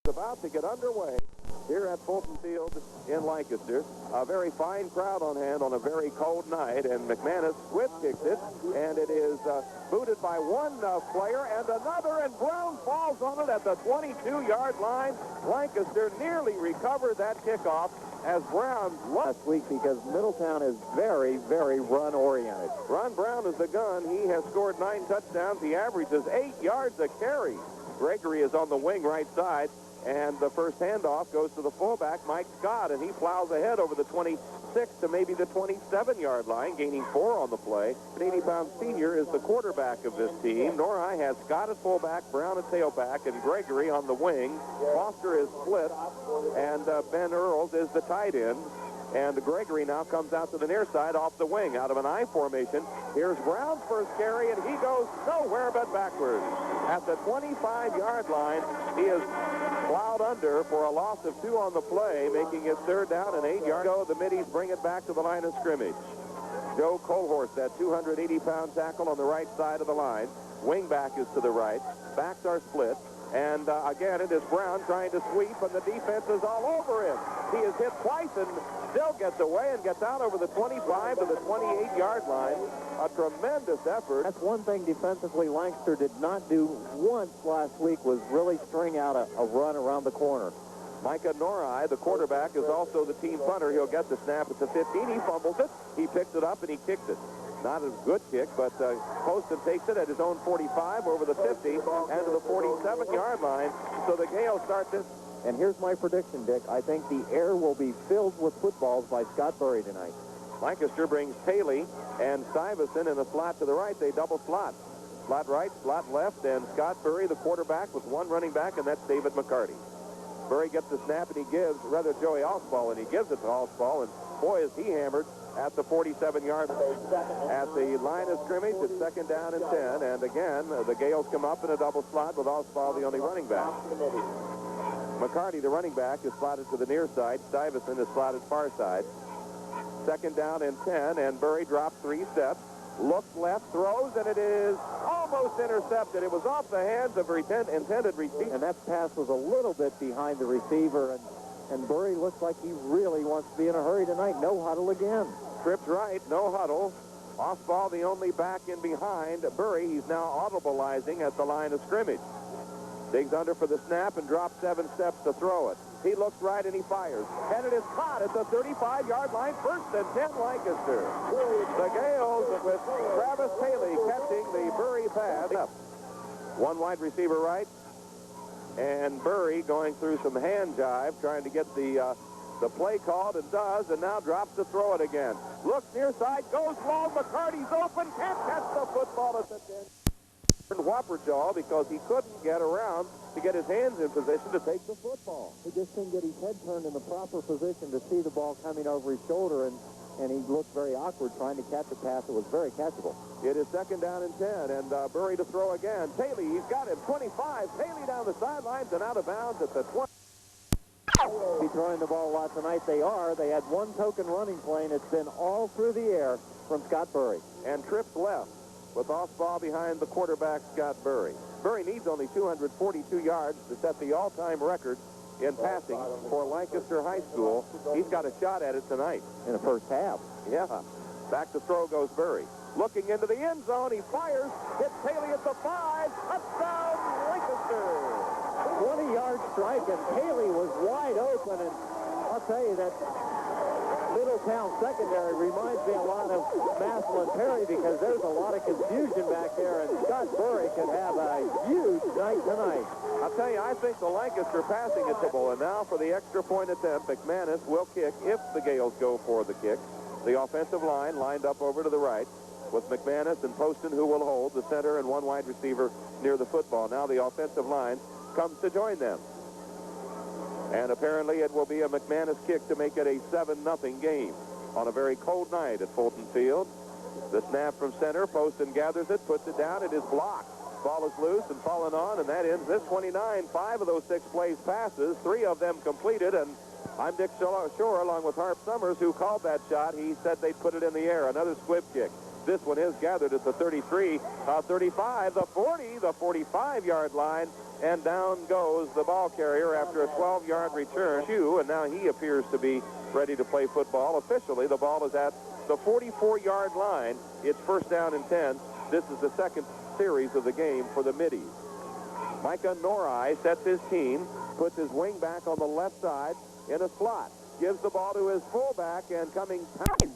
About to get underway here at Fulton Field in Lancaster. A very fine crowd on hand on a very cold night, and McManus squib kicks it, and it is booted by one player and another, and Brown falls on it at the 22-yard line. Lancaster nearly recovered that kickoff as Brown last week because Middletown is very, very run-oriented. Ron Brown is the gun. He has scored 9 touchdowns. He averages 8 yards a carry. Gregory is on the wing right side. And the first handoff goes to the fullback, Mike Scott, and he plows ahead over the 26 to maybe the 27-yard line, gaining 4 on the play. An 80-pound senior is the quarterback of this team. Norhigh has Scott at fullback, Brown at tailback, and Gregory on the wing. Foster is split, and Ben Earls is the tight end. And Gregory now comes out to the near side off the wing out of an I formation. Here's Brown's first carry, and he goes nowhere but backwards. At the 25-yard line, he is plowed under for a loss of 2 on the play, making it 3rd down and 8 yards. The Middies bring it back to the line of scrimmage. Joe Colhorst, that 280-pound tackle on the right side of the line. Wingback is to the right. Backs are split. And again, it is Brown trying to sweep, and the defense is all over him. He is hit twice and still gets away and gets out over the 25 to the 28-yard line. A tremendous effort. That's one thing defensively Lancaster did not do once last week, was really string out a run around the corner. Micah Norhigh, the quarterback, is also the team punter. He'll get the snap at the 15. He fumbles it. He picks it up, and he kicks it. Not a good kick, but Poston takes it at his own 45 over the 50 and to the 47-yard line. So the Gales start this. And here's my prediction, Dick. I think the air will be filled with footballs by Scott Burry tonight. Lancaster brings Paley and Stuyvesant in a slot to the right. They double slot. Slot right, slot left, and Scott Burry, the quarterback, with one running back, and that's David McCarty. Burry gets the snap, and he gives, rather Joey Osball, and he gives it to Osball, and boy, is he hammered at the 47-yard at the line of scrimmage. It's 2nd down and 10, and again, the Gales come up in a double slot with Osball, the only running back. McCarty, the running back, is slotted to the near side. Stuyvesant is slotted far side. 2nd down and 10, and Burry drops 3 steps. Looks left, throws, and it is almost intercepted. It was off the hands of intended receiver. And that pass was a little bit behind the receiver, and Burry looks like he really wants to be in a hurry tonight. No huddle again. Trips right, no huddle. Osball, the only back in behind Burry. He's now audibleizing at the line of scrimmage. Digs under for the snap and drops 7 steps to throw it. He looks right and he fires. And it is caught at the 35-yard line. 1st and 10, Lancaster. The Gales with Travis Paley catching the Burry pass. One wide receiver right. And Burry going through some hand jive, trying to get the play called, and does, and now drops to throw it again. Looks near side, goes long, McCarty's open, can't catch the football at the 10. Whopperjaw because he couldn't get around to get his hands in position to take the football. He just couldn't get his head turned in the proper position to see the ball coming over his shoulder, and he looked very awkward trying to catch a pass that was very catchable. It is 2nd down and 10, and Burry to throw again. Paley, he's got him, 25. Paley down the sidelines and out of bounds at the 20. Be throwing the ball a lot tonight. They are. They had one token running play, and it's been all through the air from Scott Burry. And trips left with Osball behind the quarterback, Scott Burry. Burry needs only 242 yards to set the all-time record in passing for Lancaster High School. He's got a shot at it tonight. In the first half. Yeah. Back to throw goes Burry. Looking into the end zone, he fires. Hits Paley at the 5. Touchdown, Lancaster. 20-yard strike, and Paley was wide open, and I'll tell you that Middletown secondary reminds me a lot of Massillon Perry because there's a lot of confusion back there, and Scott Burry could have a huge night tonight. I'll tell you, I think the Lancaster passing attack, and now for the extra point attempt, McManus will kick if the Gales go for the kick. The offensive line lined up over to the right with McManus and Poston, who will hold the center and one wide receiver near the football. Now the offensive line comes to join them. And apparently it will be a McManus kick to make it a 7-0 game on a very cold night at Fulton Field. The snap from center, Poston gathers it, puts it down, it is blocked. Ball is loose and fallen on, and that ends this 29. 5 of those 6 plays passes, 3 of them completed, and I'm Dick Shore along with Harp Summers, who called that shot. He said they'd put it in the air, another squib kick. This one is gathered at the 33, 35, the 40, the 45-yard line. and down goes the ball carrier after a 12-yard return. And now he appears to be ready to play football. Officially, the ball is at the 44-yard line. It's first down and 10. This is the second series of the game for the Middies. Micah Norai sets his team, puts his wing back on the left side in a slot, gives the ball to his fullback, and coming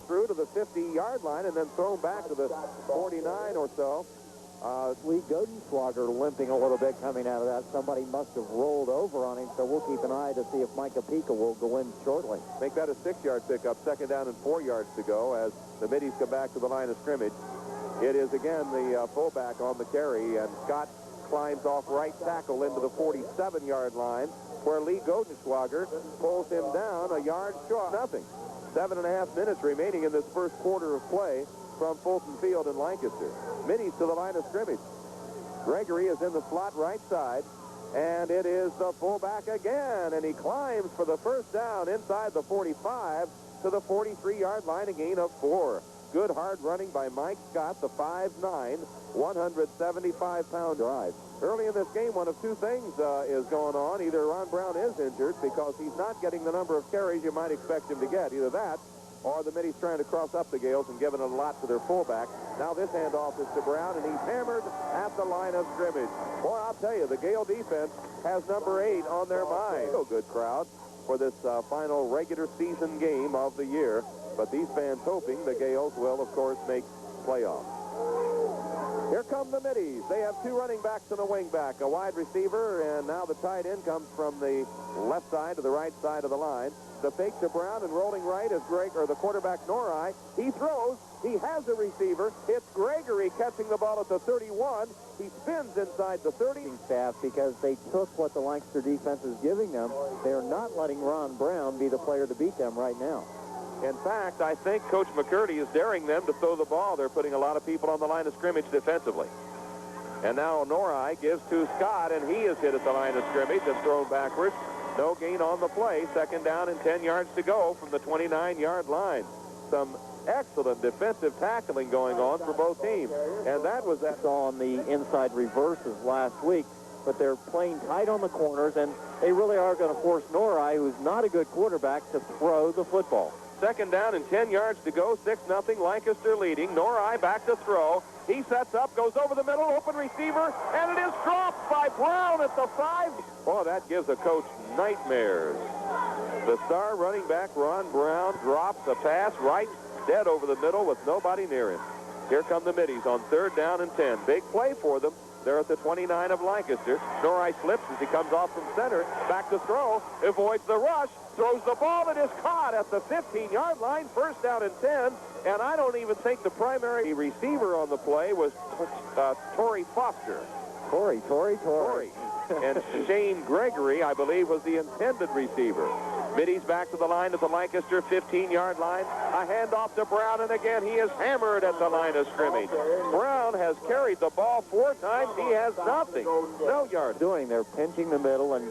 through to the 50-yard line and then thrown back to the 49 or so. Lee Godenswager limping a little bit coming out of that. Somebody must have rolled over on him, so we'll keep an eye to see if Micah Pika will go in shortly. Make that a 6-yard pickup, second down and 4 yards to go as the Middies come back to the line of scrimmage. It is again the fullback on the carry, and Scott climbs off right tackle into the 47-yard line, where Lee Godenswager pulls him down a yard short. Nothing. 7.5 minutes remaining in this first quarter of play from Fulton Field in Lancaster. Middies to the line of scrimmage. Gregory is in the slot right side, and it is the fullback again, and he climbs for the first down inside the 45 to the 43-yard line, a gain of 4. Good hard running by Mike Scott, the 5'9", 175-pound drive. Early in this game, one of two things is going on. Either Ron Brown is injured because he's not getting the number of carries you might expect him to get. Either that, or the Middies trying to cross up the Gales and giving a lot to their fullback. Now this handoff is to Brown, and he's hammered at the line of scrimmage. Boy, I'll tell you, the Gale defense has number 8 on their mind. So good crowd for this final regular season game of the year. But these fans hoping the Gales will, of course, make playoffs. Here come the Middies. They have 2 running backs and a wing back, a wide receiver, and now the tight end comes from the left side to the right side of the line. The fake to Brown, and rolling right is the quarterback Norai. He throws. He has a receiver. It's Gregory catching the ball at the 31. He spins inside the 30. Staff, because they took what the Lancaster defense is giving them. They're not letting Ron Brown be the player to beat them right now. In fact, I think Coach McCurdy is daring them to throw the ball. They're putting a lot of people on the line of scrimmage defensively. And now Norai gives to Scott, and he is hit at the line of scrimmage and thrown backwards. No gain on the play. Second down and 10 yards to go from the 29-yard line. Some excellent defensive tackling going on for both teams. And that was that on the inside reverses last week. But they're playing tight on the corners, and they really are going to force Norai, who's not a good quarterback, to throw the football. Second down and 10 yards to go. 6-0, Lancaster leading. Norai back to throw. He sets up, goes over the middle, open receiver, and it is dropped by Brown at the 5. Boy, that gives a coach nightmares. The star running back, Ron Brown, drops a pass right dead over the middle with nobody near him. Here come the Middies on third down and 10. Big play for them. They're at the 29 of Lancaster. Norai slips as he comes off from center. Back to throw. Avoids the rush. Throws the ball that is caught at the 15-yard line. First down and 10. And I don't even think the primary receiver on the play was Torrey Foster. Torrey. And Shane Gregory, I believe, was the intended receiver. Middies back to the line at the Lancaster 15-yard line. A handoff to Brown, and again he is hammered at the line of scrimmage. Brown has carried the ball 4 times. He has nothing. No yards. They're pinching the middle and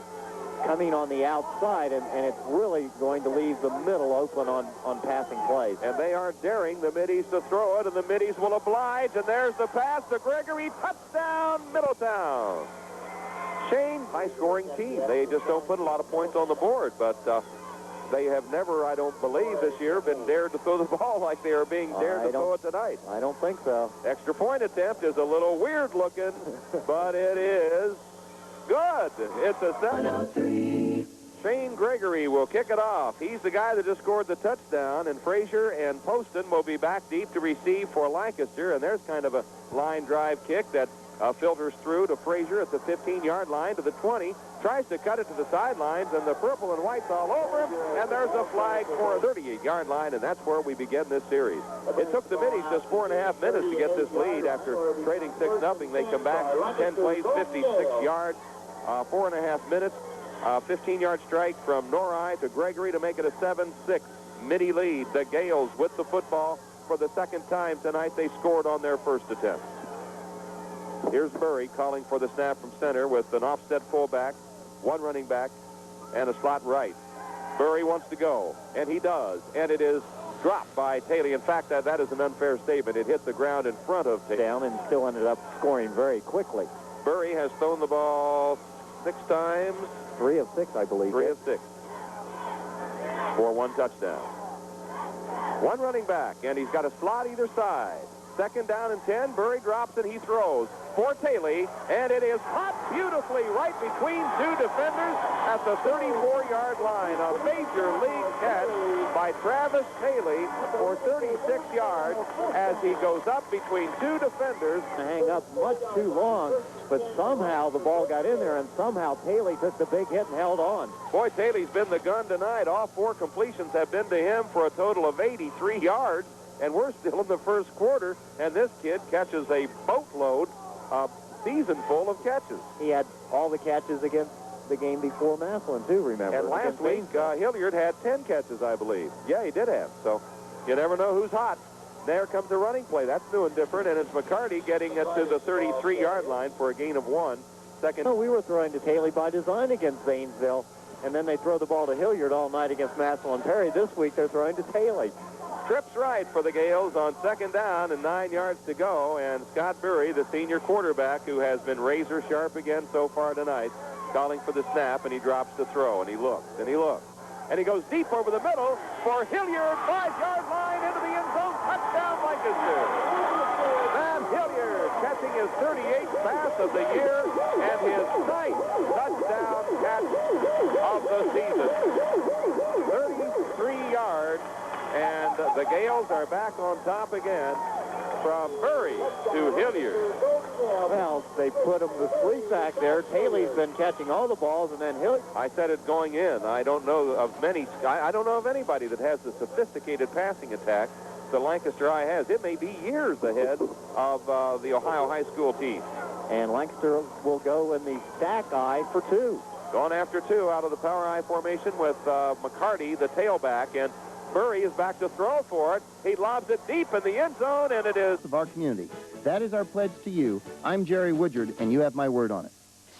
coming on the outside, and it's really going to leave the middle open on passing plays. And they are daring the Middies to throw it, and the Middies will oblige, and there's the pass to Gregory. Touchdown, Middletown. Shane, high-scoring team. They just don't put a lot of points on the board, but they have never, I don't believe this year, been dared to throw the ball like they are being dared to throw it tonight. I don't think so. Extra point attempt is a little weird looking, but it is good. It's a 7-3. Shane Gregory will kick it off. He's the guy that just scored the touchdown, and Frazier and Poston will be back deep to receive for Lancaster, and there's kind of a line drive kick that filters through to Frazier at the 15-yard line to the 20, tries to cut it to the sidelines, and the purple and white's all over him, and there's a flag for a 38-yard line, and that's where we begin this series. It took the Middies just 4.5 minutes to get this lead after trading 6-0. They come back 10 plays, 56 yards, 4.5 minutes, 15-yard strike from Norai to Gregory to make it a 7-6 Middie lead. The Gales with the football for the second time tonight. They scored on their first attempt. Here's Murray calling for the snap from center with an offset fullback, 1 running back, and a slot right. Murray wants to go, and he does, and it is dropped by Taylor. In fact, that is an unfair statement. It hit the ground in front of Taylor. Down and still ended up scoring very quickly. Murray has thrown the ball 6 times. 3 of 6, I believe. 3 of 6. For 1 touchdown. 1 running back, and he's got a slot either side. 2nd down and 10. Burry drops and he throws for Taylor, and it is caught beautifully right between 2 defenders at the 34-yard line. A major league catch by Travis Taylor for 36 yards as he goes up between 2 defenders. Hang up much too long, but somehow the ball got in there, and somehow Taylor took the big hit and held on. Boy, Taylor's been the gun tonight. All 4 completions have been to him for a total of 83 yards. And we're still in the first quarter, and this kid catches a boatload, a season full of catches. He had all the catches against the game before Massillon, too, remember? And last week, Hilliard had 10 catches, I believe. Yeah, he did have. So you never know who's hot. There comes the running play. That's new and different, and it's McCarty getting it to the 33-yard line for a gain of 1. Second. No, we were throwing to Taylor by design against Zanesville, and then they throw the ball to Hilliard all night against Massillon Perry. This week, they're throwing to Taylor. Trips right for the Gales on 2nd down and 9 yards to go. And Scott Burry, the senior quarterback, who has been razor sharp again so far tonight, calling for the snap, and he drops the throw, and he looks, and he looks. And he goes deep over the middle for Hilliard, 5-yard line into the end zone. Touchdown, Lancaster. Van Hilliard catching his 38th pass of the year and his 9th touchdown catch of the season. 33 yards. And the Gales are back on top again from Burry to Hilliard. Well, they put him to sleep back there. Taylor's been catching all the balls, and then Hilliard. I said it going in. I don't know of many. I don't know of anybody that has the sophisticated passing attack that Lancaster High has. It may be years ahead of the Ohio high school team. And Lancaster will go in the stack eye for 2. Going after 2 out of the power I formation with McCarty, the tailback, and Burry is back to throw for it. He lobs it deep in the end zone, and it is of our community. That is our pledge to you. I'm Jerry Woodard, and you have my word on it.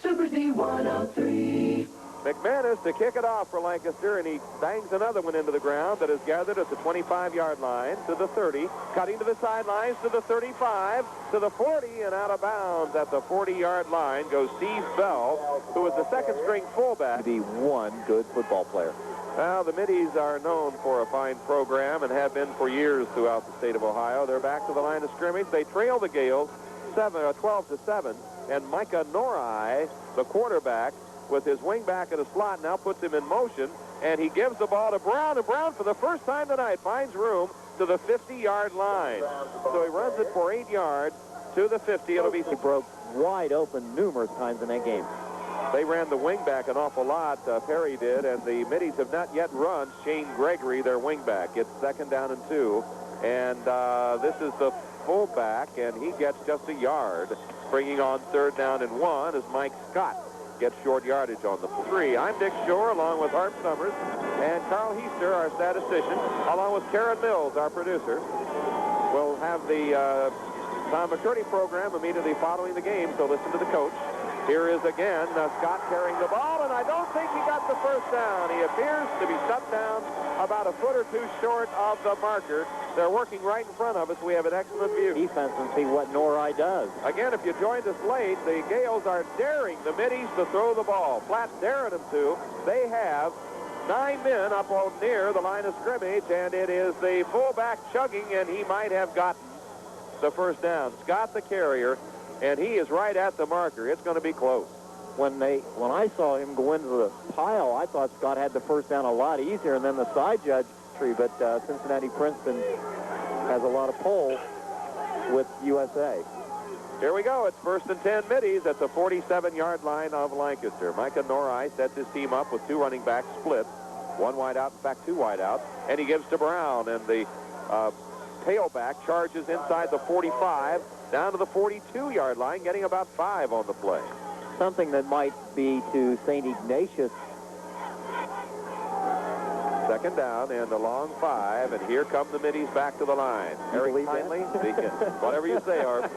Super Z103. McManus to kick it off for Lancaster, and he bangs another one into the ground that is gathered at the 25-yard line to the 30, cutting to the sidelines to the 35, to the 40, and out of bounds at the 40-yard line goes Steve Bell, who is the second-string fullback. Be one good football player. Well, the Middies are known for a fine program and have been for years throughout the state of Ohio. They're back to the line of scrimmage. They trail the Gales 12-7, and Micah Norai, the quarterback, with his wingback in a slot, now puts him in motion, and he gives the ball to Brown, and Brown, for the first time tonight, finds room to the 50-yard line. So he runs it for 8 yards to the 50. It'll be... He broke wide open numerous times in that game. They ran the wingback an awful lot, Perry did, and the Middies have not yet run Shane Gregory, their wingback. It's 2nd down and 2, and this is the fullback, and he gets just a yard, bringing on 3rd down and 1 as Mike Scott gets short yardage on the 3. I'm Dick Shore, along with Art Summers and Carl Heister, our statistician, along with Karen Mills, our producer. We'll have the Tom McCurdy program immediately following the game, so listen to the coach. Here is again Scott carrying the ball, and I don't think he got the first down. He appears to be shut down about a foot or 2 short of the marker. They're working right in front of us. We have an excellent view. Defense and see what Norai does. Again, if you joined us late, the Gales are daring the Middies to throw the ball. Flat daring them to. They have 9 men up on near the line of scrimmage, and it is the fullback chugging, and he might have gotten the first down. Scott, the carrier, and he is right at the marker. It's going to be close. When I saw him go into the pile, I thought Scott had the first down a lot easier, and then the side judge tree. But Cincinnati Princeton has a lot of pull with USA. Here we go. It's 1st and 10 Middies at the 47-yard line of Lancaster. Micah Norai sets his team up with 2 running backs split. 1 wide out, in fact 2 wide out, and he gives to Brown, and the tailback charges inside the 45 down to the 42-yard line, getting about 5 on the play. Something that might be to St. Ignatius. 2nd down and a long 5, and here come the Middies back to the line. Eric Hindley, whatever you say, Art.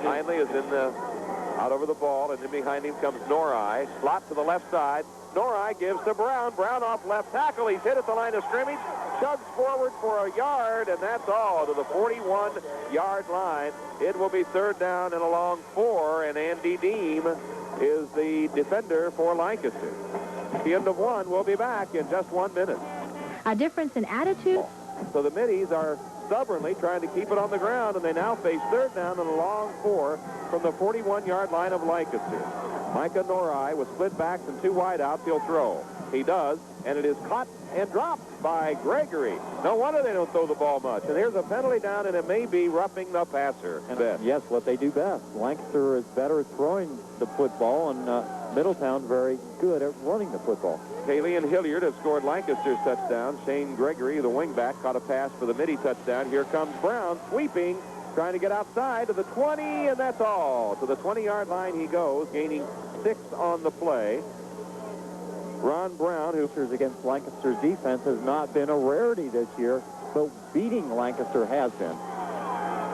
Hindley is out over the ball, and then behind him comes Norai. Slot to the left side. Norai gives to Brown. Brown off left tackle. He's hit at the line of scrimmage. Chugs forward for a yard, and that's all to the 41-yard line. It will be 3rd down and a long 4, and Andy Deem is the defender for Lancaster. The end of one. We'll be back in just 1 minute. A difference in attitude. So the Middies are stubbornly trying to keep it on the ground, and they now face third down and a long 4 from the 41-yard line of Lancaster. Micah Norai with split backs and 2 wideouts. He'll throw. He does, and it is caught and dropped by Gregory. No wonder they don't throw the ball much. And here's a penalty down, and it may be roughing the passer. Yes, what they do best. Lancaster is better at throwing the football, and Middletown very good at running the football. Haley and Hilliard have scored Lancaster's touchdown. Shane Gregory, the wingback, caught a pass for the Midi touchdown. Here comes Brown, sweeping, trying to get outside to the 20, and that's all. To the 20-yard line he goes, gaining 6 on the play. Ron Brown, who against Lancaster's defense, has not been a rarity this year, but beating Lancaster has been.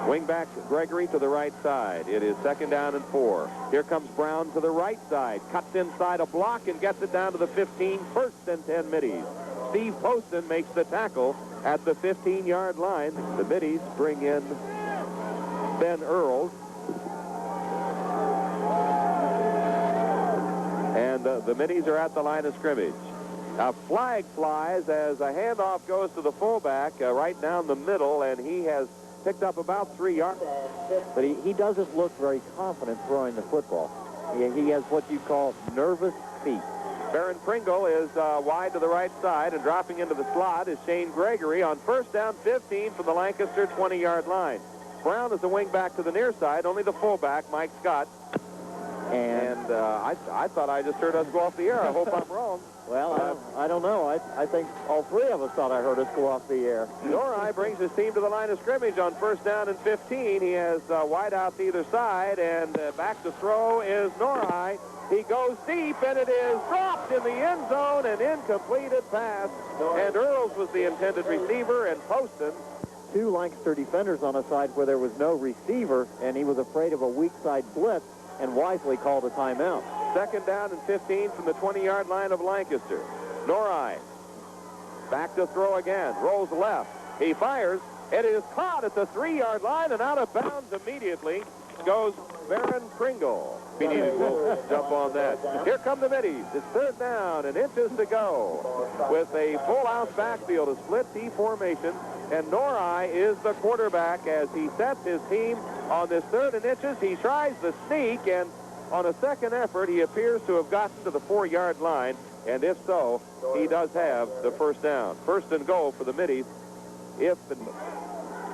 Wingback Gregory to the right side. It is 2nd down and 4. Here comes Brown to the right side. Cuts inside a block and gets it down to the 15. 1st and 10 Middies. Steve Poston makes the tackle at the 15-yard line. The Middies bring in Ben Earls. And the Middies are at the line of scrimmage. A flag flies as a handoff goes to the fullback right down the middle, and he has picked up about 3 yards. But he doesn't look very confident throwing the football. He has what you call nervous feet. Baron Pringle is wide to the right side, and dropping into the slot is Shane Gregory on 1st down 15 from the Lancaster 20-yard line. Brown is the wing back to the near side, only the fullback, Mike Scott. And I thought I just heard us go off the air. I hope I'm wrong. Well, I don't know. I think all 3 of us thought I heard us go off the air. Norai brings his team to the line of scrimmage on 1st down and 15. He has wideouts either side, and back to throw is Norai. He goes deep, and it is dropped in the end zone, an incompleted pass. And Earls was the intended receiver, and Poston. 2 Lancaster defenders on a side where there was no receiver, and he was afraid of a weak side blitz and wisely called a timeout. 2nd down and 15 from the 20-yard line of Lancaster. Norai back to throw again. Rolls left. He fires. It is caught at the 3-yard line, and out of bounds immediately goes Baron Pringle. We'll jump on that. Here come the Middies. It's 3rd down and inches to go with a full-out backfield, a split T formation, and Norai is the quarterback as he sets his team on this 3rd and inches. He tries the sneak, and on a second effort, he appears to have gotten to the 4-yard line, and if so, he does have the 1st down. 1st and goal for the Middies. If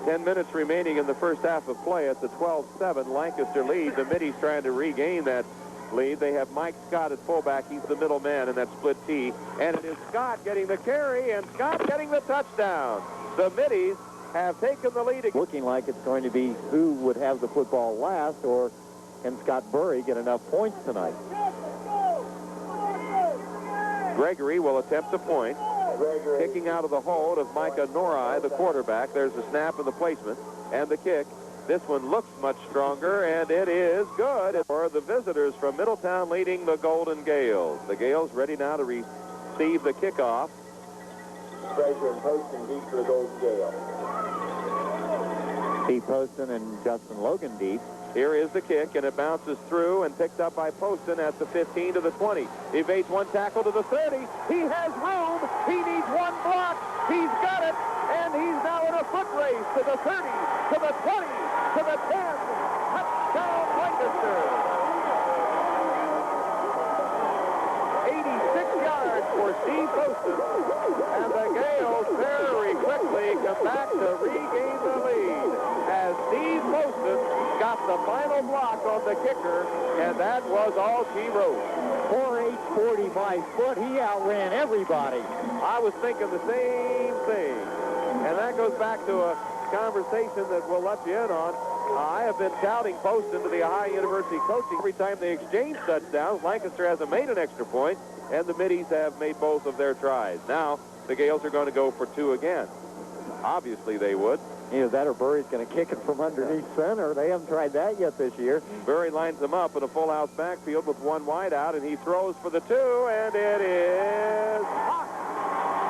10 minutes remaining in the first half of play, it's a 12-7 Lancaster lead. The Middies trying to regain that lead. They have Mike Scott at fullback. He's the middle man in that split T. And it is Scott getting the carry, and Scott getting the touchdown. The Middies have taken the lead. Looking like it's going to be who would have the football last, or can Scott Burry get enough points tonight? Gregory will attempt a point. Kicking out of the hold of Micah Norai, the quarterback. There's the snap and the placement and the kick. This one looks much stronger, and it is good for the visitors from Middletown leading the Golden Gales. The Gales ready now to receive the kickoff. Frazier and Poston deep for the Golden Gale. Steve Poston and Justin Logan deep. Here is the kick, and it bounces through and picked up by Poston at the 15 to the 20. Evades one tackle to the 30. He has room. He needs one block. He's got it, and he's now in a foot race to the 30, to the 20, to the 10. Touchdown, Lancaster. 86 yards for Steve Poston, and the Gales very quickly come back to regain the lead as Steve Poston got the final block on the kicker, and that was all she wrote. 4.840 by foot. He outran everybody. I was thinking the same thing, and that goes back to a conversation that we'll let you in on. I have been touting Poston to the Ohio University coaching. Every time they exchange touchdowns, Lancaster hasn't made an extra point, and the Middies have made both of their tries. Now, the Gales are going to go for 2 again. Obviously, they would. Either that or Burry's going to kick it from underneath center. They haven't tried that yet this year. Burry lines them up in a full-house backfield with one wide out, and he throws for the 2, and it is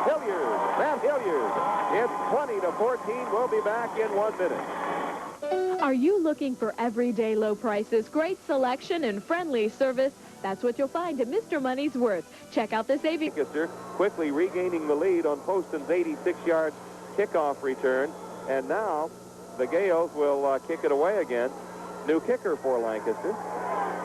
Hilliard. Matt Hilliard. It's 20-14. We'll be back in 1 minute. Are you looking for everyday low prices, great selection, and friendly service? That's what you'll find at Mr. Money's Worth. Check out the savings. Lancaster quickly regaining the lead on Poston's 86-yard kickoff return. And now the Gales will kick it away again. New kicker for Lancaster.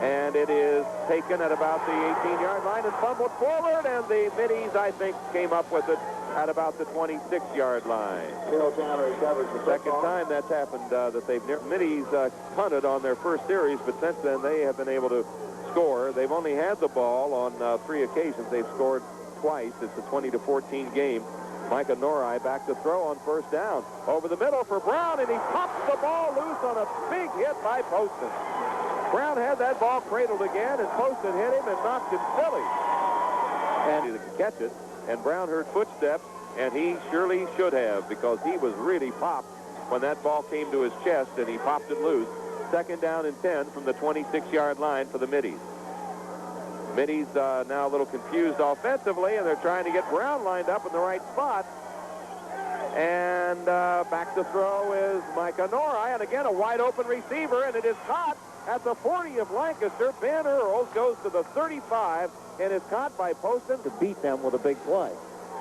And it is taken at about the 18-yard line and fumbled forward. And the Middies, I think, came up with it at about the 26-yard line. Middletown recovers the Second time that's happened that they've Middies punted on their first series, but since then they have been able to score. They've only had the ball on 3 occasions. They've scored twice. It's a 20-14 game. Micah Norai back to throw on first down. Over the middle for Brown, and he pops the ball loose on a big hit by Poston. Brown had that ball cradled again, and Poston hit him and knocked him silly. And he could catch it, and Brown heard footsteps, and he surely should have, because he was really popped when that ball came to his chest, and he popped it loose. Second down and 10 from the 26-yard line for the Middies. Middies now a little confused offensively, and they're trying to get Brown lined up in the right spot. And back to throw is Micah Norai, and again a wide open receiver, and it is caught at the 40 of Lancaster. Ben Earls goes to the 35 and is caught by Poston To beat them with a big play.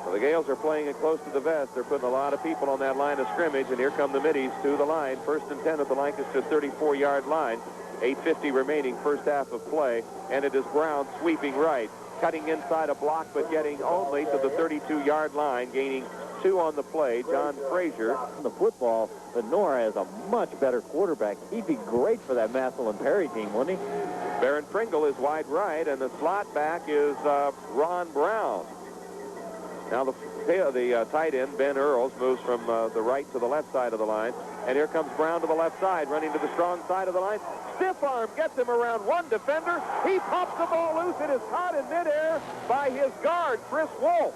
So the Gales are playing it close to the vest. They're putting a lot of people on that line of scrimmage, and here come the Middies to the line. First and 10 at the Lancaster 34-yard line. 8:50 remaining, first half of play, and it is Brown sweeping right, cutting inside a block, but getting only to the 32-yard line, gaining 2 on the play. John Frazier. The football, but Nora is a much better quarterback. He'd be great for that Massillon Perry team, wouldn't he? Baron Pringle is wide right, and the slot back is Ron Brown. Now the tight end, Ben Earls, moves from the right to the left side of the line. And here comes Brown to the left side, running to the strong side of the line. Stiff arm gets him around one defender. He pops the ball loose. It is caught in midair by his guard, Chris Wolf.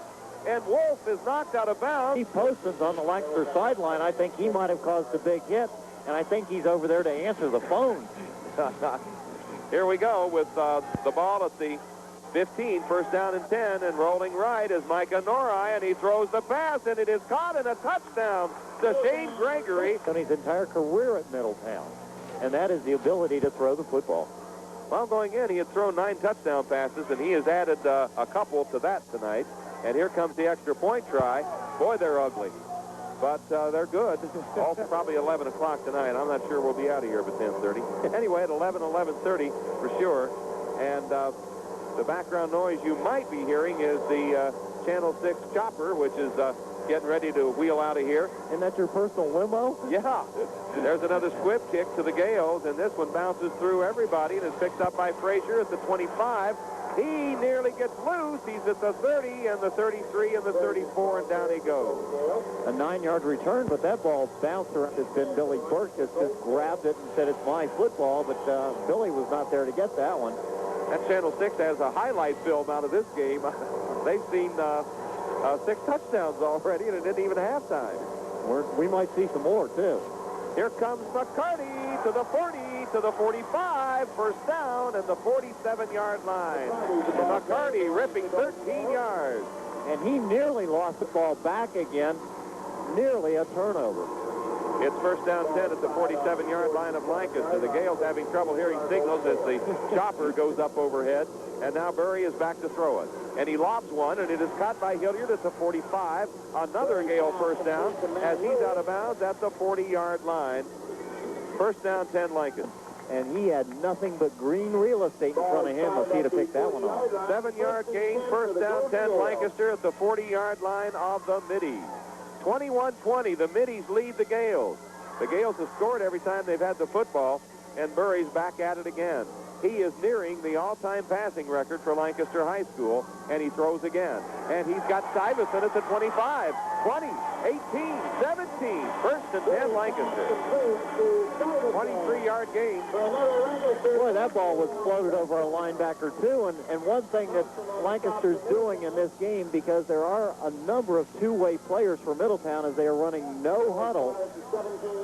And Wolf is knocked out of bounds. He Poston's on the Lancaster sideline. I think he might have caused a big hit, and I think he's over there to answer the phone. Here we go with the ball at the 15, first down and 10, and rolling right is Micah Norai, and he throws the pass, and it is caught in a touchdown to Shane Gregory. On his entire career at Middletown, and that is the ability to throw the football. Well, going in, he had thrown 9 touchdown passes, and he has added a couple to that tonight. And here comes the extra point try. Boy, they're ugly, but they're good. Also probably 11 o'clock tonight. I'm not sure we'll be out of here by 10:30. Anyway, at 11:30 for sure. And the background noise you might be hearing is the Channel 6 chopper, which is getting ready to wheel out of here. Isn't that your personal limo? Yeah. There's another squib kick to the Gales, and this one bounces through everybody and is picked up by Frazier at the 25. He nearly gets loose. He's at the 30 and the 33 and the 34, and down he goes. A 9-yard return, but that ball bounced around. It's been Billy Burkus just grabbed it and said it's my football, but Billy was not there to get that one. That Channel 6 has a highlight film out of this game. They've seen 6 touchdowns already, and it didn't even halftime. We might see some more, too. Here comes McCarty to the 40, to the 45, first down, and the 47-yard line. McCarty ripping 13 yards. And he nearly lost the ball back again, nearly a turnover. It's first down 10 at the 47-yard line of Lancaster. The Gales having trouble hearing signals as the chopper goes up overhead. And now Burry is back to throw it. And he lobs one, and it is caught by Hilliard at the 45. Another Gale first down as he's out of bounds at the 40-yard line. First down 10 Lancaster. And he had nothing but green real estate in front of him if he'd have picked that one off. 7-yard gain, first down 10 Lancaster at the 40-yard line of the Middies. 21-20, the Middies lead the Gales. The Gales have scored every time they've had the football, and Burry's back at it again. He is nearing the all-time passing record for Lancaster High School, and he throws again. And he's got Stuyvesant at the 25, 20, 18, 17. First and 10 Lancaster. 23-yard gain. Boy, that ball was floated over a linebacker, too. And one thing that Lancaster's doing in this game, because there are a number of two-way players for Middletown, is they are running no huddle,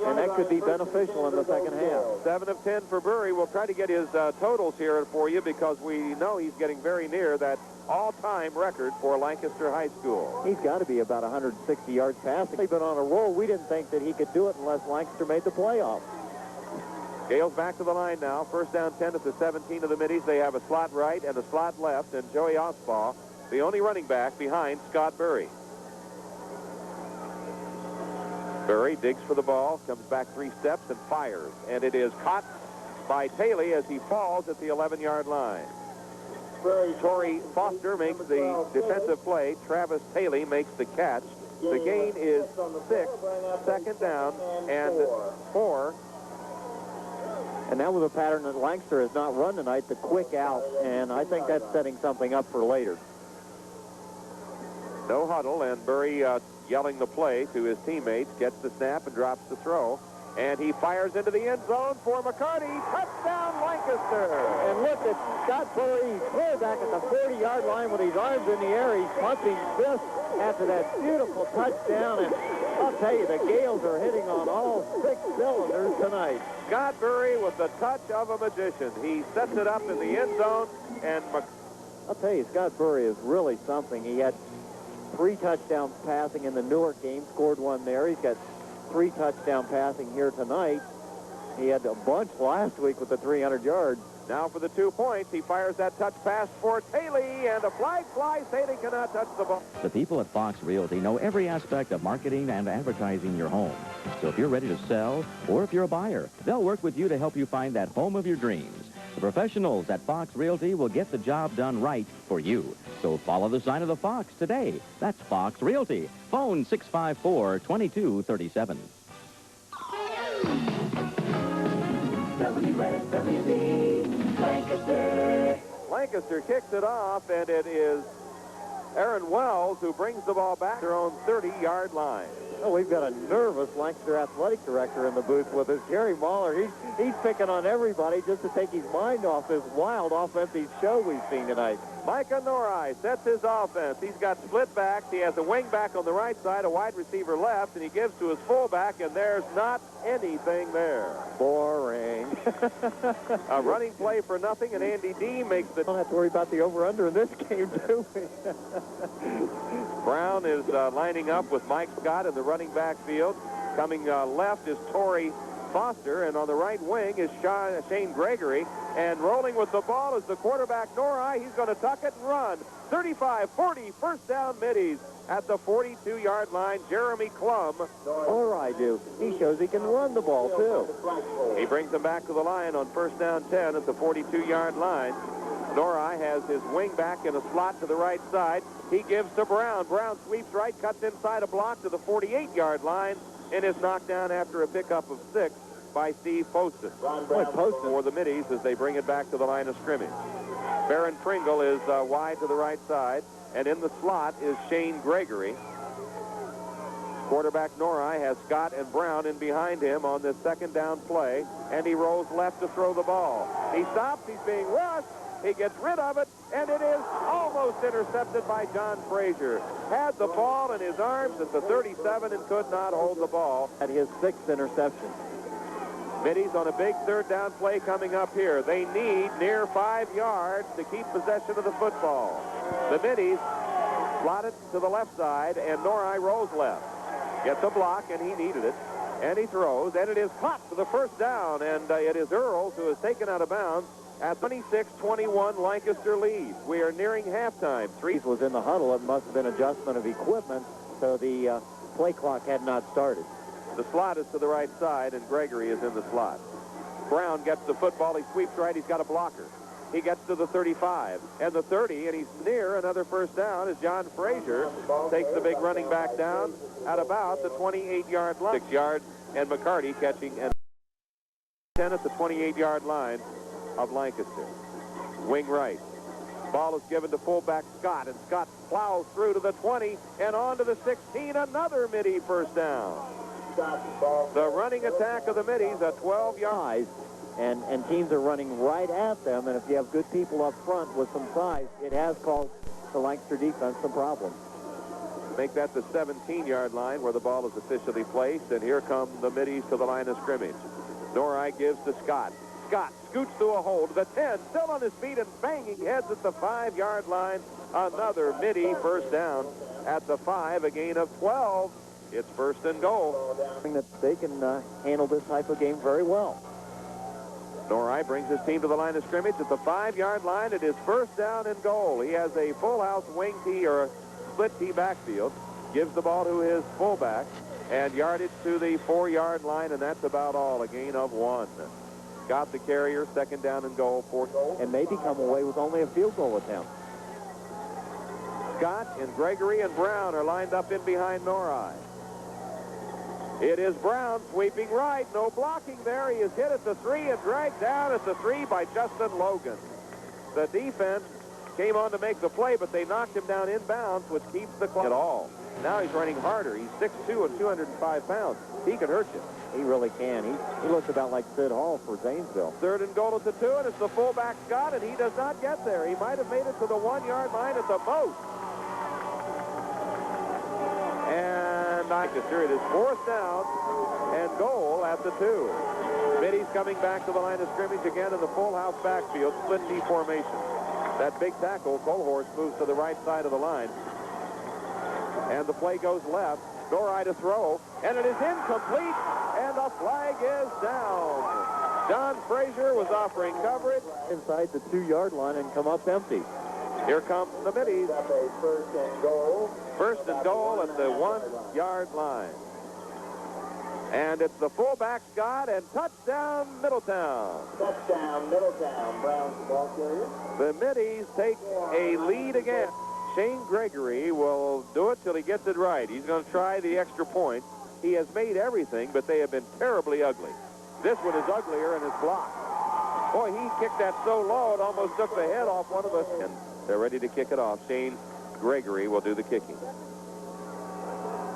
and that could be beneficial in the second half. 7 of 10 for Burry. We'll try to get his totals here for you, because we know he's getting very near that all-time record for Lancaster High School. He's got to be about 160 yards passing. They've been on a roll. We didn't think that he could do it unless Lancaster made the playoffs. Gales back to the line now. First down 10 at the 17 of the Middies. They have a slot right and a slot left, and Joey Osbaugh, the only running back behind Scott Burry. Burry digs for the ball, comes back 3 steps, and fires. And it is caught by Taylor as he falls at the 11-yard line. Torrey Foster makes the defensive play. Travis Taylor makes the catch. The gain is 6, second down, and 4. And that was a pattern that Lancaster has not run tonight, the quick out, and I think that's setting something up for later. No huddle, and Burry yelling the play to his teammates, gets the snap and drops the throw. And he fires into the end zone for McCarty. Touchdown, Lancaster. And look at Scott Burry. He's clear back at the 40-yard line with his arms in the air. He's pumping fists after that beautiful touchdown. And I'll tell you, the Gales are hitting on all 6 cylinders tonight. Scott Burry with the touch of a magician. He sets it up in the end zone, and I'll tell you, Scott Burry is really something. He had 3 touchdowns passing in the Newark game, scored 1 there. He's got 3 touchdown passing here tonight. He had a bunch last week with the 300 yards. Now for the 2 points, he fires that touch pass for Taylor, and a flag flies. Taylor cannot touch the ball. The people at Fox Realty know every aspect of marketing and advertising your home. So if you're ready to sell, or if you're a buyer, they'll work with you to help you find that home of your dreams. The professionals at Fox Realty will get the job done right for you. So follow the sign of the Fox today. That's Fox Realty. Phone 654-2237. WSWD, Lancaster. Lancaster kicks it off, and it is Aaron Wells who brings the ball back to their own 30-yard line. Oh, we've got a nervous Lancaster athletic director in the booth with us. Jerry Mahler, he's picking on everybody just to take his mind off this wild offensive show we've seen tonight. Micah Norai sets his offense. He's got split backs. He has a wing back on the right side, a wide receiver left, and he gives to his fullback, and there's not anything there. Boring. A running play for nothing, and Andy D makes the... Don't have to worry about the over-under in this game, do we? Brown is lining up with Mike Scott in the running back field. Coming left is Torrey Foster, and on the right wing is Shane Gregory. And rolling with the ball is the quarterback, Norai. He's going to tuck it and run. 35-40, first down Middies at the 42-yard line. Jeremy Klum. Norai do. He shows he can run the ball, too. He brings them back to the line on first down 10 at the 42-yard line. Norai has his wing back in a slot to the right side. He gives to Brown. Brown sweeps right, cuts inside a block to the 48-yard line, and is knocked down after a pickup of 6 by Steve Poston. Poston For the Middies as they bring it back to the line of scrimmage. Barron Pringle is wide to the right side, and in the slot is Shane Gregory. Quarterback Norai has Scott and Brown in behind him on this second down play, and he rolls left to throw the ball. He stops. He's being rushed. He gets rid of it, and it is almost intercepted by John Frazier. Had the ball in his arms at the 37 and could not hold the ball. at his 6th interception. Middies on a big third down play coming up here. They need near 5 yards to keep possession of the football. The Middies slotted to the left side, and Norai rolls left. Gets a block, and he needed it. And he throws, and it is caught for the first down, and it is Earls who is taken out of bounds at 26-21 Lancaster leads. We are nearing halftime. He was in the huddle. It must have been adjustment of equipment, so the play clock had not started. The slot is to the right side, and Gregory is in the slot. Brown gets the football. He sweeps right. He's got a blocker. He gets to the 35 and the 30, and he's near another first down as John Frazier takes the big running back down at about the 28-yard line. 6 yards, and McCarty catching and 10 at the 28-yard line of Lancaster. Wing right. Ball is given to fullback Scott, and Scott plows through to the 20 and on to the 16. Another Middie first down. The running attack of the Middies, a 12-yard. And teams are running right at them, and if you have good people up front with some size, it has caused the Lancaster defense some problems. Make that the 17-yard line where the ball is officially placed, and here come the Middies to the line of scrimmage. Norai gives to Scott. Scott scoots through a hole to the 10, still on his feet and banging heads at the 5-yard line. Another Middie first down at the 5, a gain of 12. It's first and goal. That they can handle this type of game very well. Norrie brings his team to the line of scrimmage at the 5-yard line. It is first down and goal. He has a full house wing tee or a split tee backfield. Gives the ball to his fullback and yardage to the 4-yard line, and that's about all. A gain of 1. Got the carrier, second down and goal, 4th goal. And maybe come away with only a field goal attempt. Scott and Gregory and Brown are lined up in behind Norrie. It is Brown sweeping right. No blocking there. He is hit at the 3 and dragged down at the 3 by Justin Logan. The defense came on to make the play, but they knocked him down inbounds, which keeps the clock at all. Now he's running harder. He's 6'2" and 205 pounds. He could hurt you. He really can. He looks about like Sid Hall for Zanesville. Third and goal at the 2, and it's the fullback Scott, and he does not get there. He might have made it to the 1-yard line at the most. And Lancaster, it is 4th down and goal at the 2. Biddy's coming back to the line of scrimmage again in the full house backfield, split D formation. That big tackle, Colhorst, moves to the right side of the line. And the play goes left. Norrie to throw, and it is incomplete, and the flag is down. John Frazier was offering coverage. Inside the 2-yard line and come up empty. Here come the Middies. First and goal. First and goal at the 1-yard line. And it's the fullback Scott, and touchdown Middletown. Touchdown, Middletown. Brown's ball carrier. The Middies take a lead again. Shane Gregory will do it till he gets it right. He's going to try the extra point. He has made everything, but they have been terribly ugly. This one is uglier and it's blocked. Boy, he kicked that so low it almost took the head off one of us. And they're ready to kick it off. Shane Gregory will do the kicking.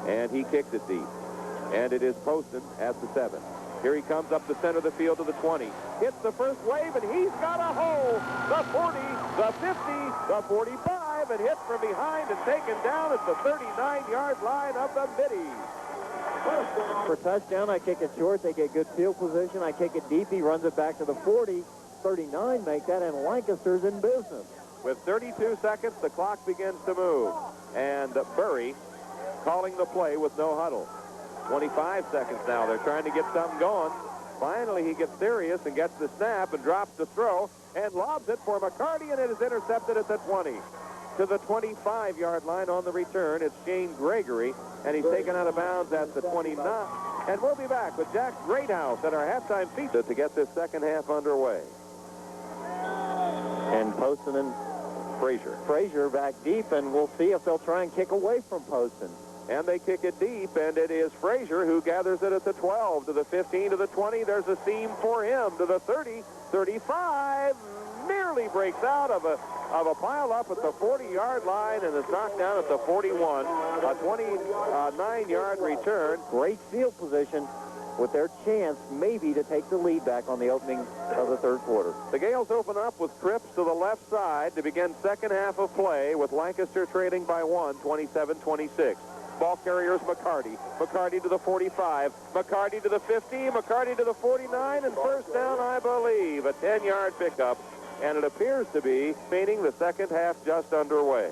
And he kicks it deep. And it is Poston at the 7. Here he comes up the center of the field to the 20. Hits the first wave, and he's got a hole. The 40, the 50, the 45, and hit from behind and taken down at the 39-yard line of the Middies. For touchdown, I kick it short. They get good field position. I kick it deep. He runs it back to the 40. 39 make that, and Lancaster's in business. With 32 seconds, the clock begins to move. And Burry calling the play with no huddle. 25 seconds now. They're trying to get something going. Finally, he gets serious and gets the snap and drops the throw and lobs it for McCarty, and it is intercepted at the 20. To the 25-yard line on the return, it's Shane Gregory, and he's taken out of bounds at the 29. And we'll be back with Jack Greathouse at our halftime feature to get this second half underway. And Poston and Frazier back deep, and we'll see if they'll try and kick away from Poston. And they kick it deep, and it is Frazier who gathers it at the 12, to the 15, to the 20. There's a seam for him, to the 30, 35. Nearly breaks out of a pile-up at the 40-yard line and is knocked down at the 41. A 29-yard return. Great field position with their chance maybe to take the lead back on the opening of the third quarter. The Gales open up with trips to the left side to begin second half of play with Lancaster trailing by 1, 27-26. Ball carriers McCarty. McCarty to the 45. McCarty to the 50. McCarty to the 49. And first down, I believe. A 10-yard pickup. And it appears to be meaning the second half just underway.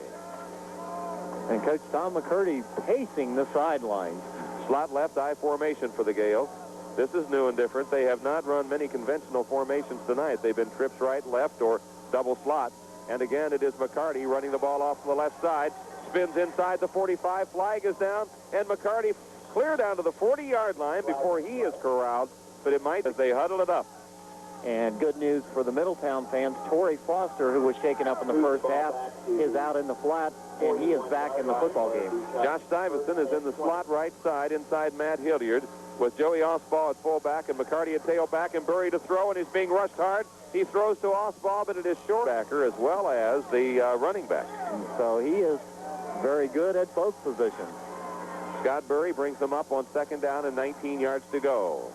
And Coach Tom McCarty pacing the sidelines. Slot left I formation for the Gales. This is new and different. They have not run many conventional formations tonight. They've been trips right, left, or double slot. And again, it is McCarty running the ball off to the left side. Spins inside the 45. Flag is down, and McCarty clear down to the 40-yard line before he is corralled, but it might as they huddle it up. And good news for the Middletown fans, Torrey Foster, who was shaken up in the first half, is out in the flat, and he is back in the football game. Josh Stuyvesant is in the slot right side inside Matt Hilliard with Joey Osball at fullback and McCarty at tailback and Burry to throw, and he's being rushed hard. He throws to Osball, but it is short backer as well as the running back. And so he is very good at both positions. Scott Burry brings them up on second down and 19 yards to go.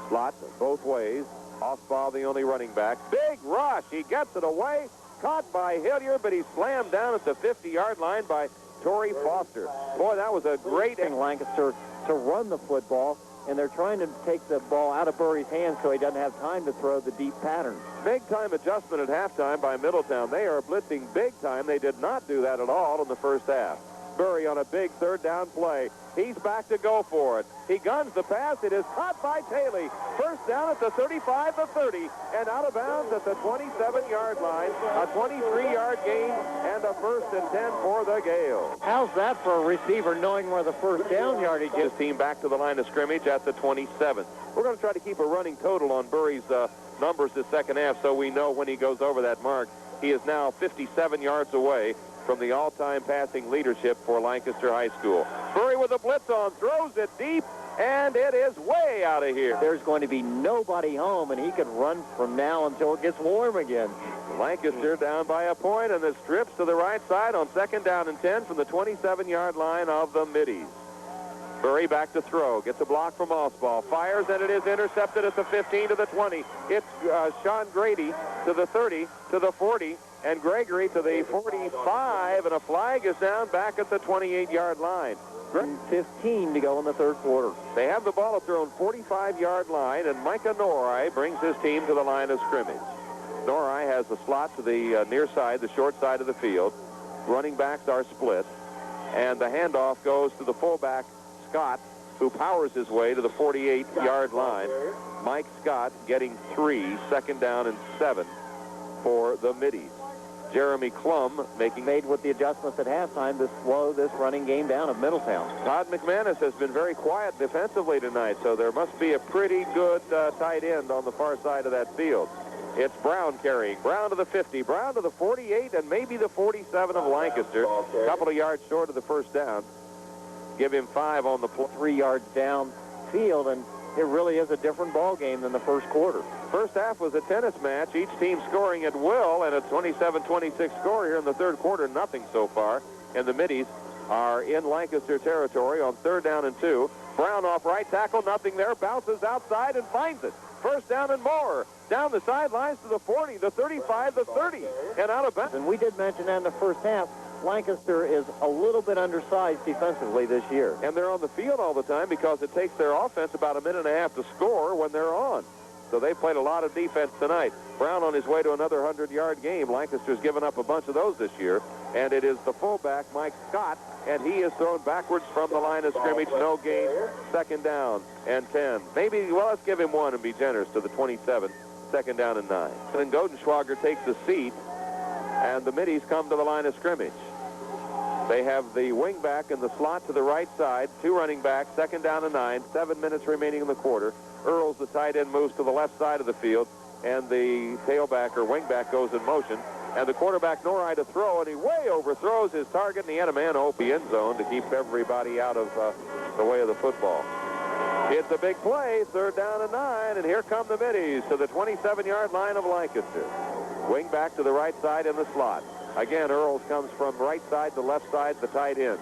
Slot both ways. Osball the only running back. Big rush. He gets it away. Caught by Hilliard, but he's slammed down at the 50-yard line by Torrey Foster. Boy, that was a great... Lancaster to run the football, and they're trying to take the ball out of Burry's hands so he doesn't have time to throw the deep pattern. Big-time adjustment at halftime by Middletown. They are blitzing big time. They did not do that at all in the first half. Burry on a big third down play. He's back to go for it. He guns the pass. It is caught by Taylor. First down at the 35, the 30, and out of bounds at the 27-yard line. A 23-yard gain and a 1st and 10 for the Gales. How's that for a receiver knowing where the first down yardage is? His team back to the line of scrimmage at the 27. We're going to try to keep a running total on Burry's numbers this second half so we know when he goes over that mark. He is now 57 yards away from the all-time passing leadership for Lancaster High School. Burry with a blitz on, throws it deep, and it is way out of here. There's going to be nobody home, and he can run from now until it gets warm again. Lancaster down by a point, and the strips to the right side on 2nd down and 10 from the 27-yard line of the Middies. Burry back to throw, gets a block from Osball, fires, and it is intercepted at the 15 to the 20. It's Sean Grady to the 30, to the 40, and Gregory to the 45, and a flag is down back at the 28-yard line. 15 to go in the third quarter. They have the ball at their own 45-yard line, and Micah Norai brings his team to the line of scrimmage. Norai has the slot to the near side, the short side of the field. Running backs are split, and the handoff goes to the fullback, Scott, who powers his way to the 48-yard line. Mike Scott getting 3, 2nd down and 7 for the Middies. Jeremy Klum made with the adjustments at halftime to slow this running game down of Middletown. Todd McManus has been very quiet defensively tonight, so there must be a pretty good tight end on the far side of that field. It's Brown carrying. Brown to the 50, Brown to the 48, and maybe the 47 of Lancaster. A couple of yards short of the first down. Give him 5 on the play. 3 yards down field, and it really is a different ball game than the first quarter. First half was a tennis match, each team scoring at will, and a 27-26 score here in the third quarter. Nothing so far, and the Middies are in Lancaster territory on 3rd down and 2. Brown off right tackle, nothing there, bounces outside and finds it. First down and more. Down the sidelines to the 40, the 35, the 30, and out of bounds. And we did mention that in the first half. Lancaster is a little bit undersized defensively this year. And they're on the field all the time because it takes their offense about a minute and a half to score when they're on. So they played a lot of defense tonight. Brown on his way to another 100-yard game. Lancaster's given up a bunch of those this year. And it is the fullback, Mike Scott, and he is thrown backwards from the line of scrimmage. No gain, 2nd down and 10. Maybe, well, let's give him 1 and be generous to the 27, 2nd down and 9. And then Godenschwager takes a seat, and the Middies come to the line of scrimmage. They have the wing back in the slot to the right side, 2 running backs, 2nd down and 9, 7 minutes remaining in the quarter. Earls, the tight end, moves to the left side of the field, and the tailback or wing back goes in motion. And the quarterback, Norai, to throw, and he way overthrows his target, and he had a man open the end zone to keep everybody out of the way of the football. It's a big play, 3rd down and 9, and here come the Middies to the 27-yard line of Lancaster. Wing back to the right side in the slot. Again, Earls comes from right side to left side, the tight end.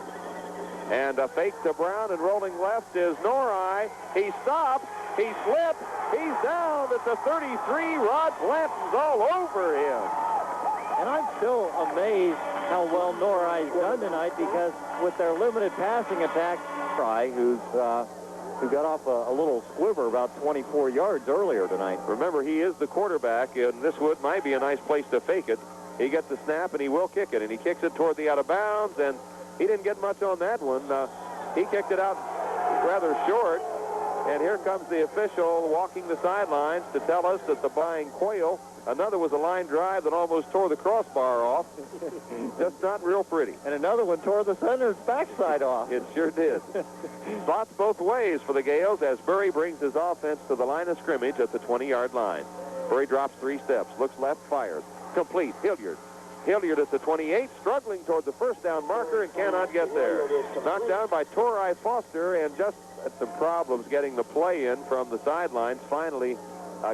And a fake to Brown, and rolling left is Norai. He stops, he slips, he's down at the 33. Rod Blanton's all over him. And I'm still amazed how well Norai's done tonight, because with their limited passing attack, who got off a little squiver about 24 yards earlier tonight. Remember, he is the quarterback, and this might be a nice place to fake it. He gets the snap, and he will kick it, and he kicks it toward the out of bounds, and he didn't get much on that one. He kicked it out rather short, and here comes the official walking the sidelines to tell us that the buying Quayle. Another was a line drive that almost tore the crossbar off. Just not real pretty. And another one tore the center's backside off. It sure did. Slots both ways for the Gales as Burry brings his offense to the line of scrimmage at the 20-yard line. Burry drops 3 steps, looks left, fires. Complete. Hilliard. Hilliard at the 28, struggling toward the first down marker and cannot get there. Knocked down by Torai Foster, and just had some problems getting the play in from the sidelines. Finally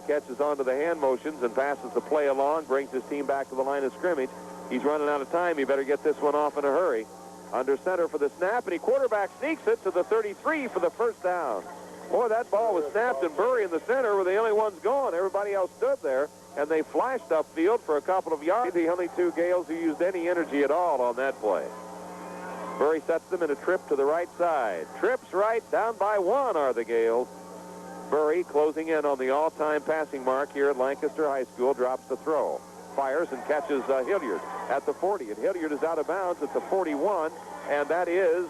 catches onto the hand motions and passes the play along, brings his team back to the line of scrimmage. He's running out of time. He better get this one off in a hurry. Under center for the snap, and he quarterback sneaks it to the 33 for the first down. Boy, that ball was snapped, and Burry in the center were the only ones going. Everybody else stood there, and they flashed upfield for a couple of yards. The only 2 Gales who used any energy at all on that play. Burry sets them in a trip to the right side. Trips right, down by 1 are the Gales. Burry closing in on the all-time passing mark here at Lancaster High School, drops the throw. Fires and catches Hilliard at the 40, and Hilliard is out of bounds at the 41, and that is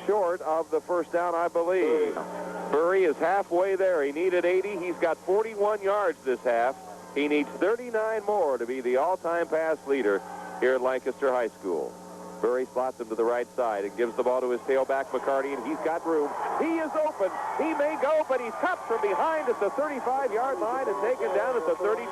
short of the first down, I believe. Burry is halfway there. He needed 80. He's got 41 yards this half. He needs 39 more to be the all-time pass leader here at Lancaster High School. Burry slots him to the right side and gives the ball to his tailback, McCarty, and he's got room. He is open. He may go, but he's tapped from behind at the 35-yard line and taken down at the 32.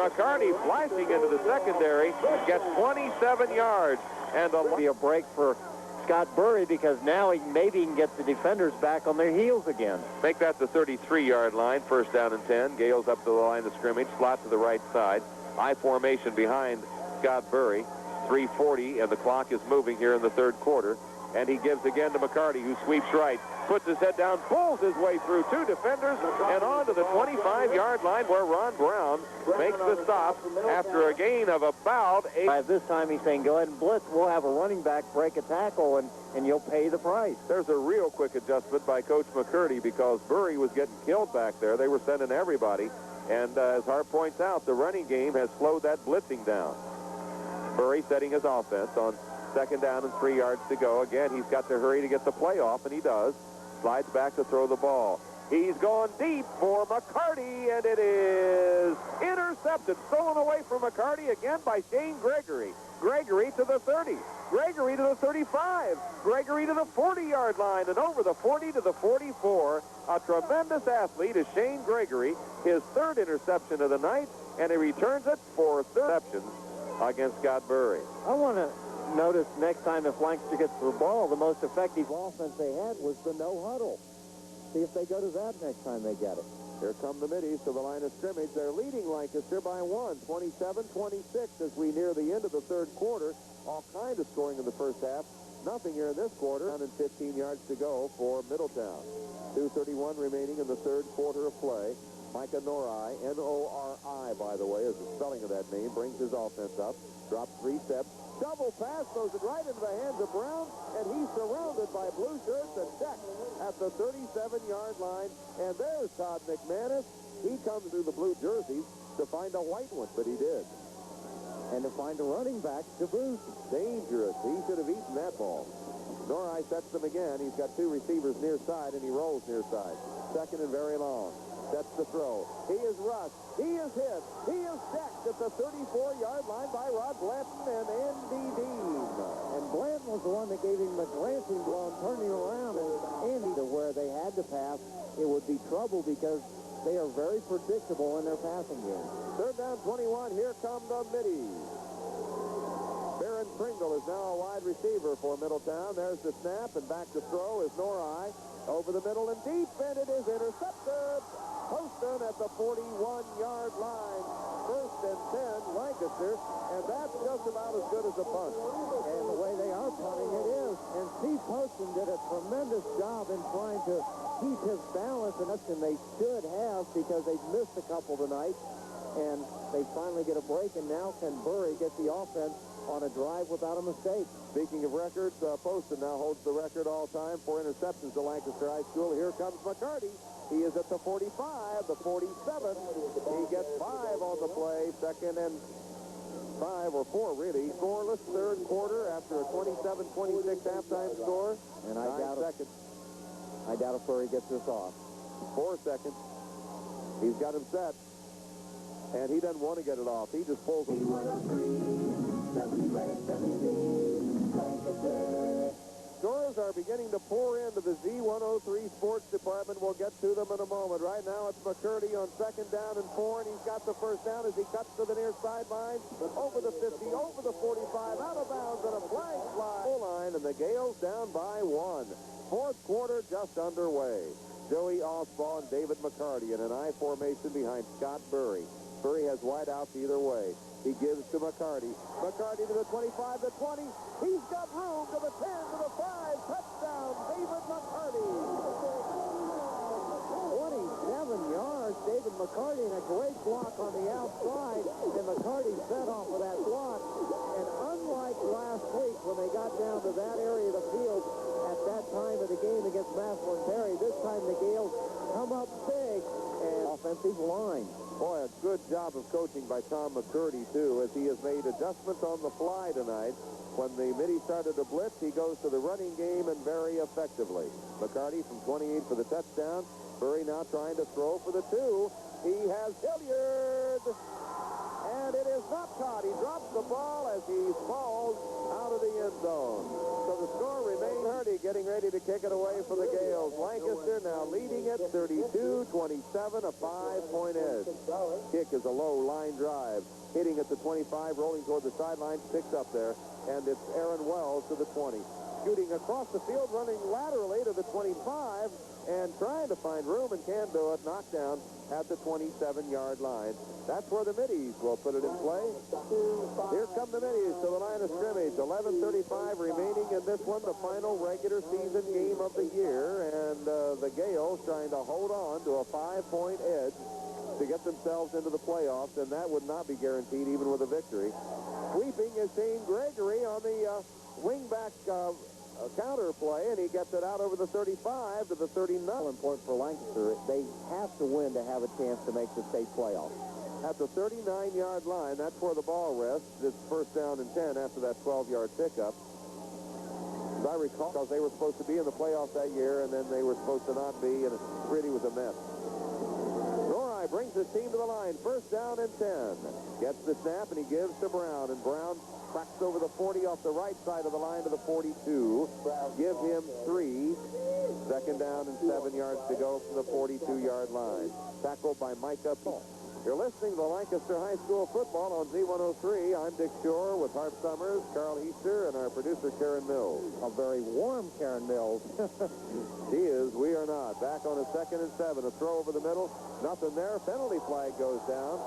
McCarty flashing into the secondary, gets 27 yards. And It'll be a break for Scott Burry because now he maybe can get the defenders back on their heels again. Make that the 33-yard line, first down and 10. Gales up to the line of scrimmage, slot to the right side. I formation behind Scott Burry. 3:40, and the clock is moving here in the third quarter. And he gives again to McCarty, who sweeps right, puts his head down, pulls his way through two defenders, and on to the 25-yard line where Ron Brown makes the stop after a gain of about 8. This time he's saying, go ahead and blitz. We'll have a running back break a tackle, and you'll pay the price. There's a real quick adjustment by Coach McCurdy because Burry was getting killed back there. They were sending everybody. And as Hart points out, the running game has slowed that blitzing down. Burry setting his offense on second down and 3 yards to go. Again, he's got to hurry to get the play off, and he does. Slides back to throw the ball. He's gone deep for McCarty, and it is intercepted. Stolen away from McCarty again by Shane Gregory. Gregory to the 30. Gregory to the 35. Gregory to the 40-yard line, and over the 40 to the 44. A tremendous athlete is Shane Gregory. His third interception of the night, and he returns it for third interceptions against Scott Burry. I want to notice next time if Lancaster gets the ball, the most effective offense they had was the no huddle. See if they go to that next time they get it. Here come the Middies to the line of scrimmage. They're leading Lancaster by 1, 27-26 as we near the end of the third quarter. All kind of scoring in the first half. Nothing here in this quarter. Down and 15 yards to go for Middletown. 2:31 remaining in the third quarter of play. Micah Nori, N-O-R-I, by the way, is the spelling of that name, brings his offense up, drops 3 steps. Double pass, throws it right into the hands of Brown, and he's surrounded by blue shirts and checked at the 37-yard line. And there's Todd McManus. He comes through the blue jerseys to find a white one, but he did. And to find a running back to boot. Dangerous. He should have eaten that ball. Nori sets them again. He's got 2 receivers near side, and he rolls near side. Second and very long. Sets the throw. He is rushed. He is hit. He is sacked at the 34-yard line by Rod Blanton and Andy Dean. And Blanton was the one that gave him the glancing blow and turning around. And Andy, to where they had to pass, it would be trouble because they are very predictable in their passing game. Third down 21. Here come the Middies. Baron Pringle is now a wide receiver for Middletown. There's the snap, and back to throw is Nori. Over the middle and deep, and it is intercepted. Poston at the 41-yard line. First and 10, Lancaster, and that's just about as good as a punt. And the way they are punting, it is. And Steve Poston did a tremendous job in trying to keep his balance, and they should have because they've missed a couple tonight. And they finally get a break, and now can Burry get the offense on a drive without a mistake. Speaking of records, Poston now holds the record all-time for interceptions at Lancaster High School. Here comes McCarty. He is at the 45, the 47. He gets 5 on the play. Second and 5 or 4, really. Scoreless third quarter after a 27-26 halftime score. And I doubt if Burry gets this off. 4 seconds. He's got him set. And he doesn't want to get it off. He just pulls it. Scores are beginning to pour into the Z103 Sports Department. We'll get to them in a moment. Right now, it's McCurdy on second down and 4, and he's got the first down as he cuts to the near sideline, over the 50, over the 45, out of bounds, and a flag fly. Full line, and the Gales down by 1. Fourth quarter just underway. Joey Osbaugh and David McCarty in an I formation behind Scott Burry. Burry has wide outs either way. He gives to McCarty. McCarty to the 25, the 20. He's got room to the 10, to the 5. Touchdown, David McCarty. 27 yards, David McCarty, and a great block on the outside. And McCarty set off of that block. And unlike last week when they got down to that area of the field at that time of the game against Massillon Perry, this time the Gales come up big and offensive line. Boy, a good job of coaching by Tom McCurdy, too, as he has made adjustments on the fly tonight. When the Middies started to blitz, he goes to the running game and very effectively. McCarty from 28 for the touchdown. Burry now trying to throw for the 2. He has Hilliard. And it is not caught. He drops the ball as he falls out of the end zone. So the score remains. Hardy getting ready to kick it away for the Gales. Lancaster now leading it 32-27, a 5-point edge. Kick is a low line drive. Hitting at the 25, rolling toward the sideline, picks up there. And it's Aaron Wells to the 20. Shooting across the field, running laterally to the 25, and trying to find room and can do it. Knocked down at the 27-yard line. That's where the Middies will put it in play. Here come the Middies to the line of scrimmage. 11:35 remaining in this one, the final regular season game of the year. And the Gales trying to hold on to a 5-point edge to get themselves into the playoffs, and that would not be guaranteed even with a victory. Sweeping is Shane Gregory on the wingback counter play, and he gets it out over the 35 to the 39. Important for Lancaster. They have to win to have a chance to make the state playoffs. At the 39-yard line, that's where the ball rests. It's first down and 10 after that 12-yard pickup. As I recall, because they were supposed to be in the playoffs that year, and then they were supposed to not be, and it really was a mess. Norai brings his team to the line. First down and 10. Gets the snap, and he gives to Brown, and Brown cracks over the 40 off the right side of the line to the 42. Give him 3. Second down and 7 yards to go from the 42-yard line. Tackled by Micah Paul. You're listening to Lancaster High School football on Z103. I'm Dick Shore with Harp Summers, Carl Easter, and our producer, Karen Mills. A very warm Karen Mills. She is. We are not. Back on a 2nd and 7. A throw over the middle. Nothing there. Penalty flag goes down.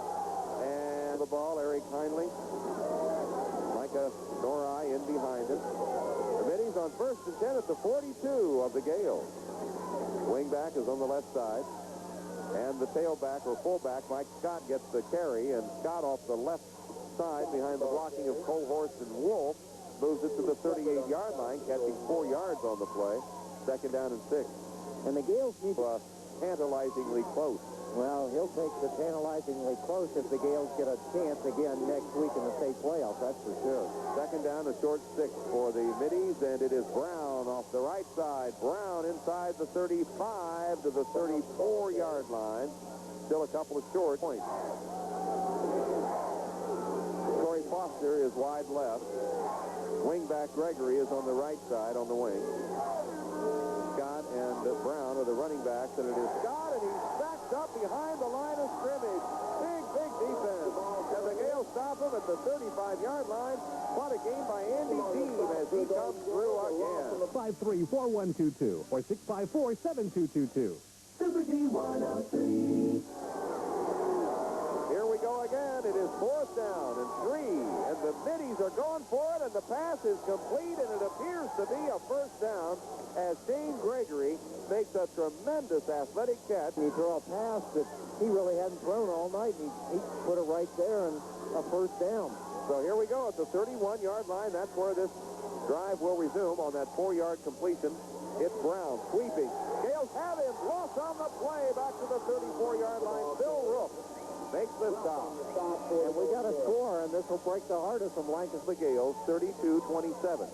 And the ball, Eric Heinley. Micah Norai in behind it. The Middies on 1st and 10 at the 42 of the Gales. Wingback is on the left side. And the tailback or fullback, Mike Scott, gets the carry, and Scott off the left side behind the blocking of Colhorst and Wolf moves it to the 38-yard line, catching 4 yards on the play. Second down and 6. And the Gales need tantalizingly close. Well, he'll take the tantalizingly close if the Gales get a chance again next week in the state playoffs, that's for sure. Second down, a short 6 for the Middies, and it is Brown off the right side. Brown inside the 35 to the 34-yard line. Still a couple of short points. Corey Foster is wide left. Wingback Gregory is on the right side on the wing. Scott and Brown are the running backs, and it is Scott, and he's backed up behind the line of scrimmage. Big defense. And the Gales stop him at the 35-yard line. What a game by Andy Dean as he comes through again. 5-3-4-1-2-2 or 654-7222. Super D103. Here we go again. It is 4th down and 3. And the Middies are going for it, and the pass is complete, and it appears to be a first down as Shane Gregory makes a tremendous athletic catch. He threw a pass that he really hadn't thrown all night, and he put it right there and a first down. So here we go at the 31-yard line. That's where this drive will resume on that 4-yard completion. It's Brown sweeping. Gales have him. Lost on the play back to the 34-yard line. Bill Roof makes the stop. And we got a score, and this will break the hardest from Lancaster Gales, 32-27.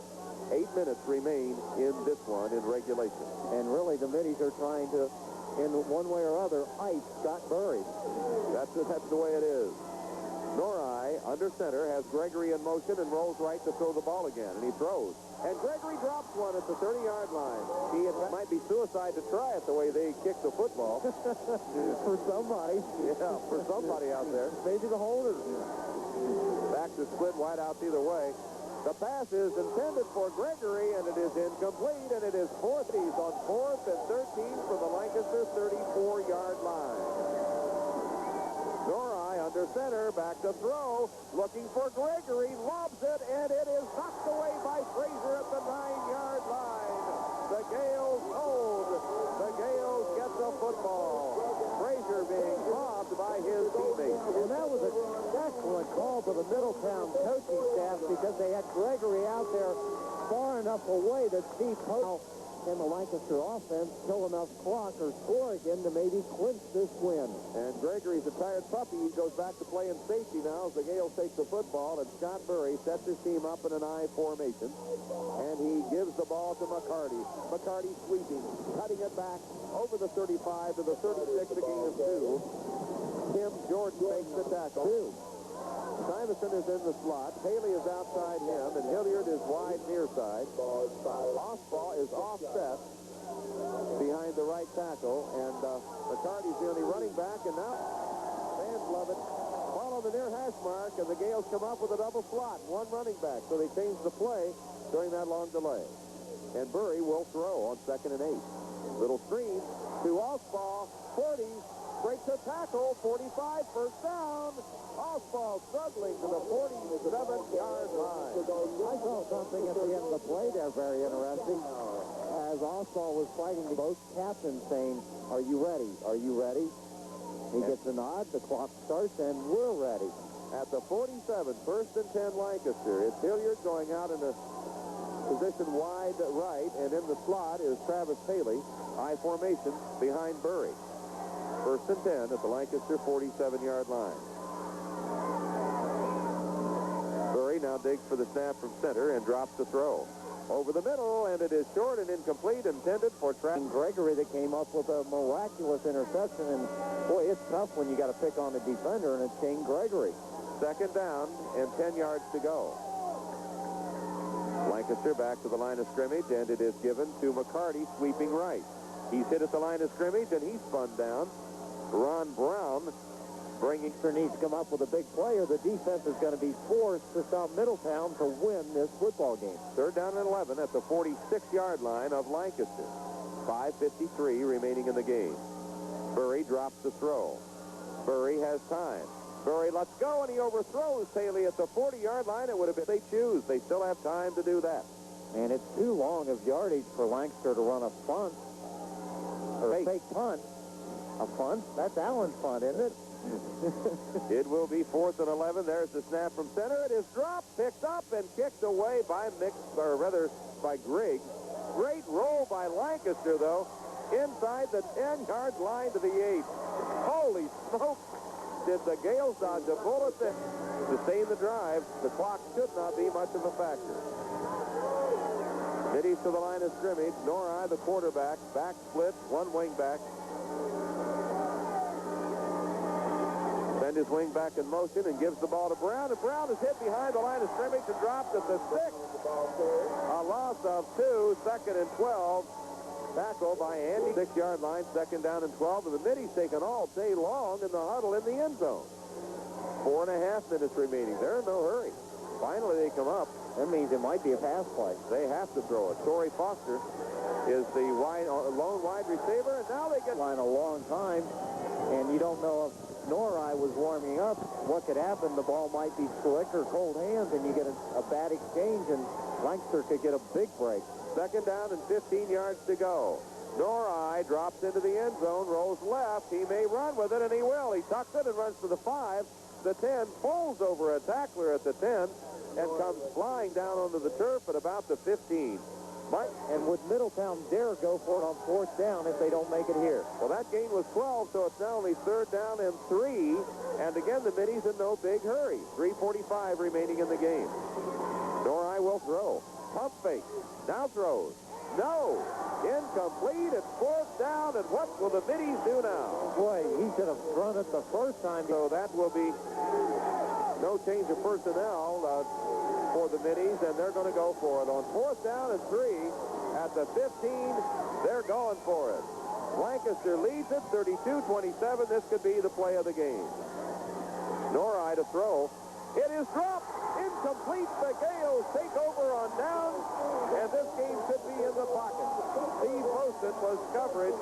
8 minutes remain in this one in regulation. And really, the Middies are trying to, in one way or other, ice Scott Burry. That's the way it is. Norai, under center, has Gregory in motion and rolls right to throw the ball again, and he throws. And Gregory drops one at the 30-yard line. It might be suicide to try it the way they kick the football. For somebody. Yeah, for somebody out there. Maybe the holders. Back to split wide out either way. The pass is intended for Gregory, and it is incomplete, and it is 4th. He's on 4th and 13 from the Lancaster 34-yard line. Norai under center, back to throw, looking for Gregory, lobs it, and it is knocked away by Frazier at the 9-yard line. The Gales hold. The Gales get the football. Frazier being robbed by his teammates. And that was an excellent call for the Middletown coaching staff because they had Gregory out there far enough away that Steve Pope can the Lancaster offense kill enough clock or score again to maybe clinch this win? And Gregory's a tired puppy. He goes back to playing safety now as the Gales take the football, and Scott Burry sets his team up in an I formation, and he gives the ball to McCarty. McCarty sweeping, cutting it back over the 35 to the 36, a gain of 2. Tim Jordan makes the tackle. Simonson is in the slot. Haley is outside him, and Hilliard is wide near side. Osball is offset behind the right tackle, and McCarty's the only running back, and now fans love it. Ball on the near hash mark, and the Gales come up with a double slot, one running back, so they change the play during that long delay. And Burry will throw on 2nd and 8. Little screen to Osball, 40, breaks a tackle, 45, first down. Osball struggling to the 47-yard line. I saw something at the end of the play there very interesting. As Osball was fighting, both captains saying, "Are you ready? Are you ready?" He gets a nod, the clock starts, and we're ready. At the 47, 1st and 10 Lancaster. It's Hilliard going out in a position wide right, and in the slot is Travis Haley. I formation behind Burry. 1st and 10 at the Lancaster 47-yard line. Burry now digs for the snap from center and drops the throw. Over the middle, and it is short and incomplete, intended for Gregory that came up with a miraculous interception, and boy, it's tough when you got to pick on a defender, and it's Shane Gregory. 2nd down and 10 yards to go. Lancaster back to the line of scrimmage, and it is given to McCarty, sweeping right. He's hit at the line of scrimmage, and he's spun down. Ron Brown bringing... needs to come up with a big play, or the defense is going to be forced to stop Middletown to win this football game. 3rd down and 11 at the 46-yard line of Lancaster. 5:53 remaining in the game. Burry drops the throw. Burry has time. Burry lets go, and he overthrows Haley at the 40-yard line. It would have been they choose. They still have time to do that. And it's too long of yardage for Lancaster to run a punt, or a fake punt. A punt? That's Allen's punt, isn't it? It will be 4th and 11. There's the snap from center. It is dropped, picked up, and kicked away by by Griggs. Great roll by Lancaster, though, inside the 10-yard line to the 8. Holy smoke! Did the Gales dodge a bullet to sustain the drive? The clock should not be much of a factor. Middies to the line of scrimmage. Nori, the quarterback, back split, one wing back. Send his wing back in motion and gives the ball to Brown. And Brown is hit behind the line of scrimmage and dropped at the 6. A loss of 2, 2nd and 12. Tackle by Andy. 6-yard line, 2nd down and 12. And the Middies taken all day long in the huddle in the end zone. 4.5 minutes remaining. They're in no hurry. Finally, they come up. That means it might be a pass play. They have to throw it. Torrey Foster is the lone wide receiver, and now they get line a long time, and you don't know if Nori was warming up. What could happen? The ball might be slick or cold hands, and you get a bad exchange, and Lancaster could get a big break. 2nd down and 15 yards to go. Nori drops into the end zone, rolls left. He may run with it, and he will. He tucks it and runs to the 5, the 10, pulls over a tackler at the 10, and comes flying down onto the turf at about the 15. And would Middletown dare go for it on 4th down if they don't make it here? Well, that gain was 12, so it's now only 3rd down and 3. And again, the Middies in no big hurry. 3:45 remaining in the game. Nori will throw. Pump fake. Now throws. No. Incomplete. It's 4th down. And what will the Middies do now? Boy, he should have run it the first time. So that will be no change of personnel for the Middies, and they're going to go for it. On 4th down and 3 at the 15, they're going for it. Lancaster leads it 32-27. This could be the play of the game. Nori to throw. It is dropped. Incomplete. The Gales take over on downs, and this game could be in the pocket. Steve Poston was coverage.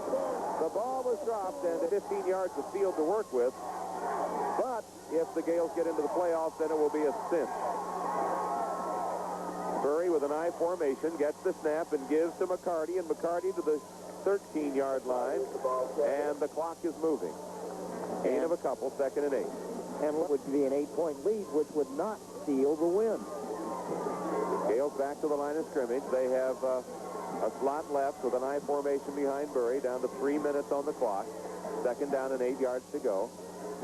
The ball was dropped, and 15 yards of field to work with. But if the Gales get into the playoffs, then it will be a cinch. Burry with an I formation gets the snap and gives to McCarty, and McCarty to the 13-yard line, and the clock is moving. Gain of a couple, 2nd and 8. And it would be an 8-point lead, which would not seal the win. Gales go back to the line of scrimmage. They have a slot left with an I formation behind Burry, down to 3 minutes on the clock. Second down and 8 yards to go.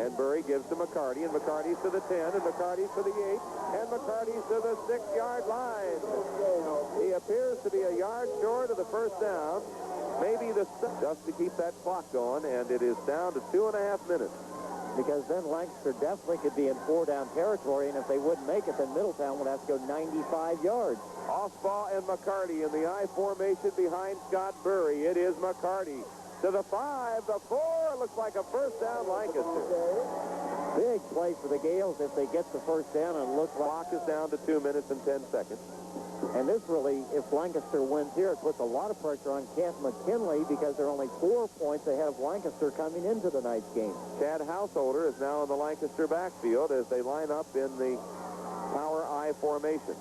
And Burry gives to McCarty, and McCarty's to the 10, and McCarty's to the 8, and McCarty's to the 6-yard line. He appears to be a yard short of the first down. Maybe just to keep that clock going, and it is down to 2.5 minutes. Because then Lancaster definitely could be in 4-down territory, and if they wouldn't make it, then Middletown would have to go 95 yards. Offball and McCarty in the I formation behind Scott Burry. It is McCarty to the 5, the 4. It looks like a first down, Lancaster. Big play for the Gales if they get the first down, and look like... Clock is down to 2 minutes and 10 seconds. And this really, if Lancaster wins here, it puts a lot of pressure on Kent McKinley because they're only 4 points ahead of Lancaster coming into the night's game. Chad Householder is now in the Lancaster backfield as they line up in the power I formation.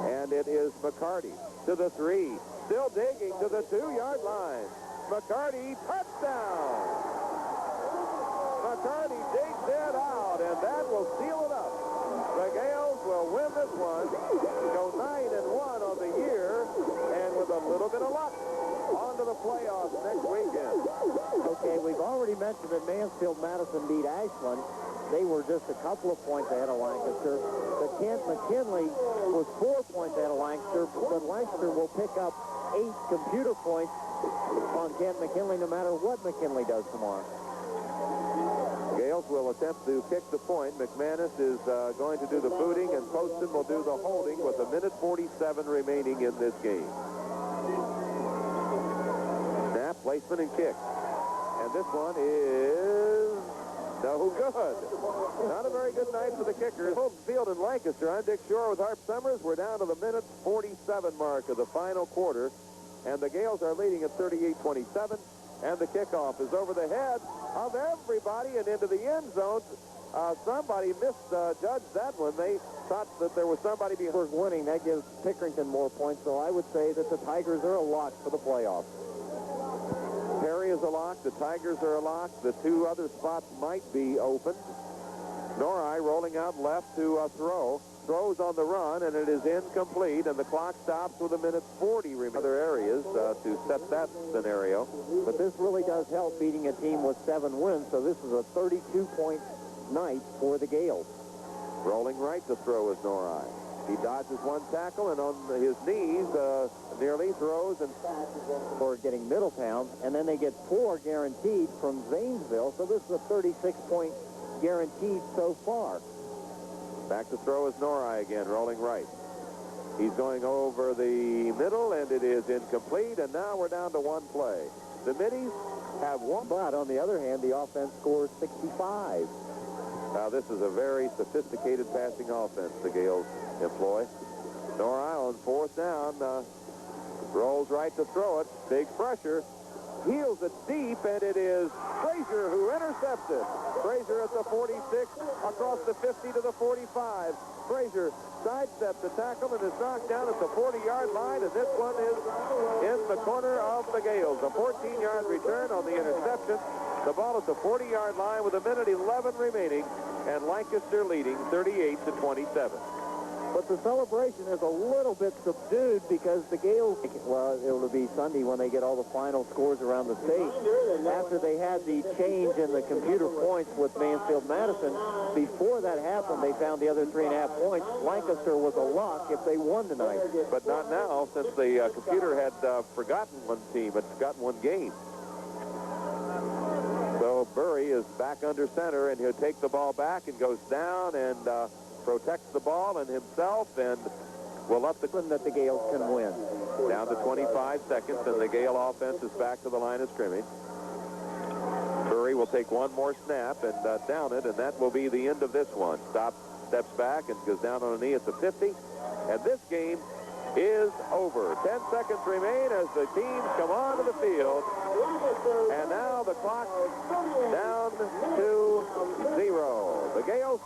And it is McCarty to the 3. Still digging to the 2-yard line. McCarty, touchdown! McCarty digs it out, and that will seal it up. The Gales will win this one, go 9-1 on the year, and with a little bit of luck, on to the playoffs next weekend. Okay, we've already mentioned that Mansfield-Madison beat Ashland. They were just a couple of points ahead of Lancaster. But Kent McKinley was 4 points ahead of Lancaster, but Lancaster will pick up 8 computer points on Kent McKinley no matter what McKinley does tomorrow. Gales will attempt to kick the point. McManus is going to do the booting, and Poston will do the holding with 1:47 remaining in this game. Snap, placement, and kick. And this one is no good. Not a very good night for the kickers. Home field in Lancaster. I'm Dick Shore with Harp Summers. We're down to the 1:47 mark of the final quarter, and the Gales are leading at 38-27. And the kickoff is over the head of everybody and into the end zone. Somebody misjudged that one. They thought that there was somebody behind. Winning, that gives Pickerington more points, so I would say that the Tigers are a lock for the playoffs. Perry is a lock. The Tigers are a lock. The 2 other spots might be open. Norrie rolling out left to throw. Throws on the run, and it is incomplete, and the clock stops with 1:40 remaining. Other areas to set that scenario. But this really does help beating a team with 7 wins, so this is a 32-point night for the Gales. Rolling right to throw is Norrie. He dodges one tackle, and on his knees nearly throws and for getting Middletown, and then they get 4 guaranteed from Zanesville, so this is a 36-point guaranteed so far. Back to throw is Norrie again, rolling right. He's going over the middle, and it is incomplete, and now we're down to 1 play. The Middies have 1. But on the other hand, the offense scores 65. Now, this is a very sophisticated passing offense the Gales employ. Norrie on 4th down, rolls right to throw it. Big pressure. Heels it deep, and it is Frazier who intercepts it. Frazier at the 46, across the 50 to the 45. Frazier sidesteps the tackle and is knocked down at the 40-yard line, and this one is in the corner of the Gales. A 14-yard return on the interception. The ball at the 40-yard line with 1:11 remaining, and Lancaster leading 38-27. But the celebration is a little bit subdued because the Gales, well, it will be Sunday when they get all the final scores around the state. After they had the change in the computer points with Mansfield-Madison, before that happened, they found the other 3.5 points. Lancaster was a lock if they won tonight. But not now, since the computer had forgotten one team, had forgotten one game. So Burry is back under center, and he'll take the ball back and goes down and protects the ball and himself, and will up the that the Gales can win. Down to 25 seconds, and the Gale offense is back to the line of scrimmage. Burry will take one more snap and down it, and that will be the end of this one. Steps back and goes down on a knee at the 50, and this game is over. 10 seconds remain as the teams come onto the field, and now the clock down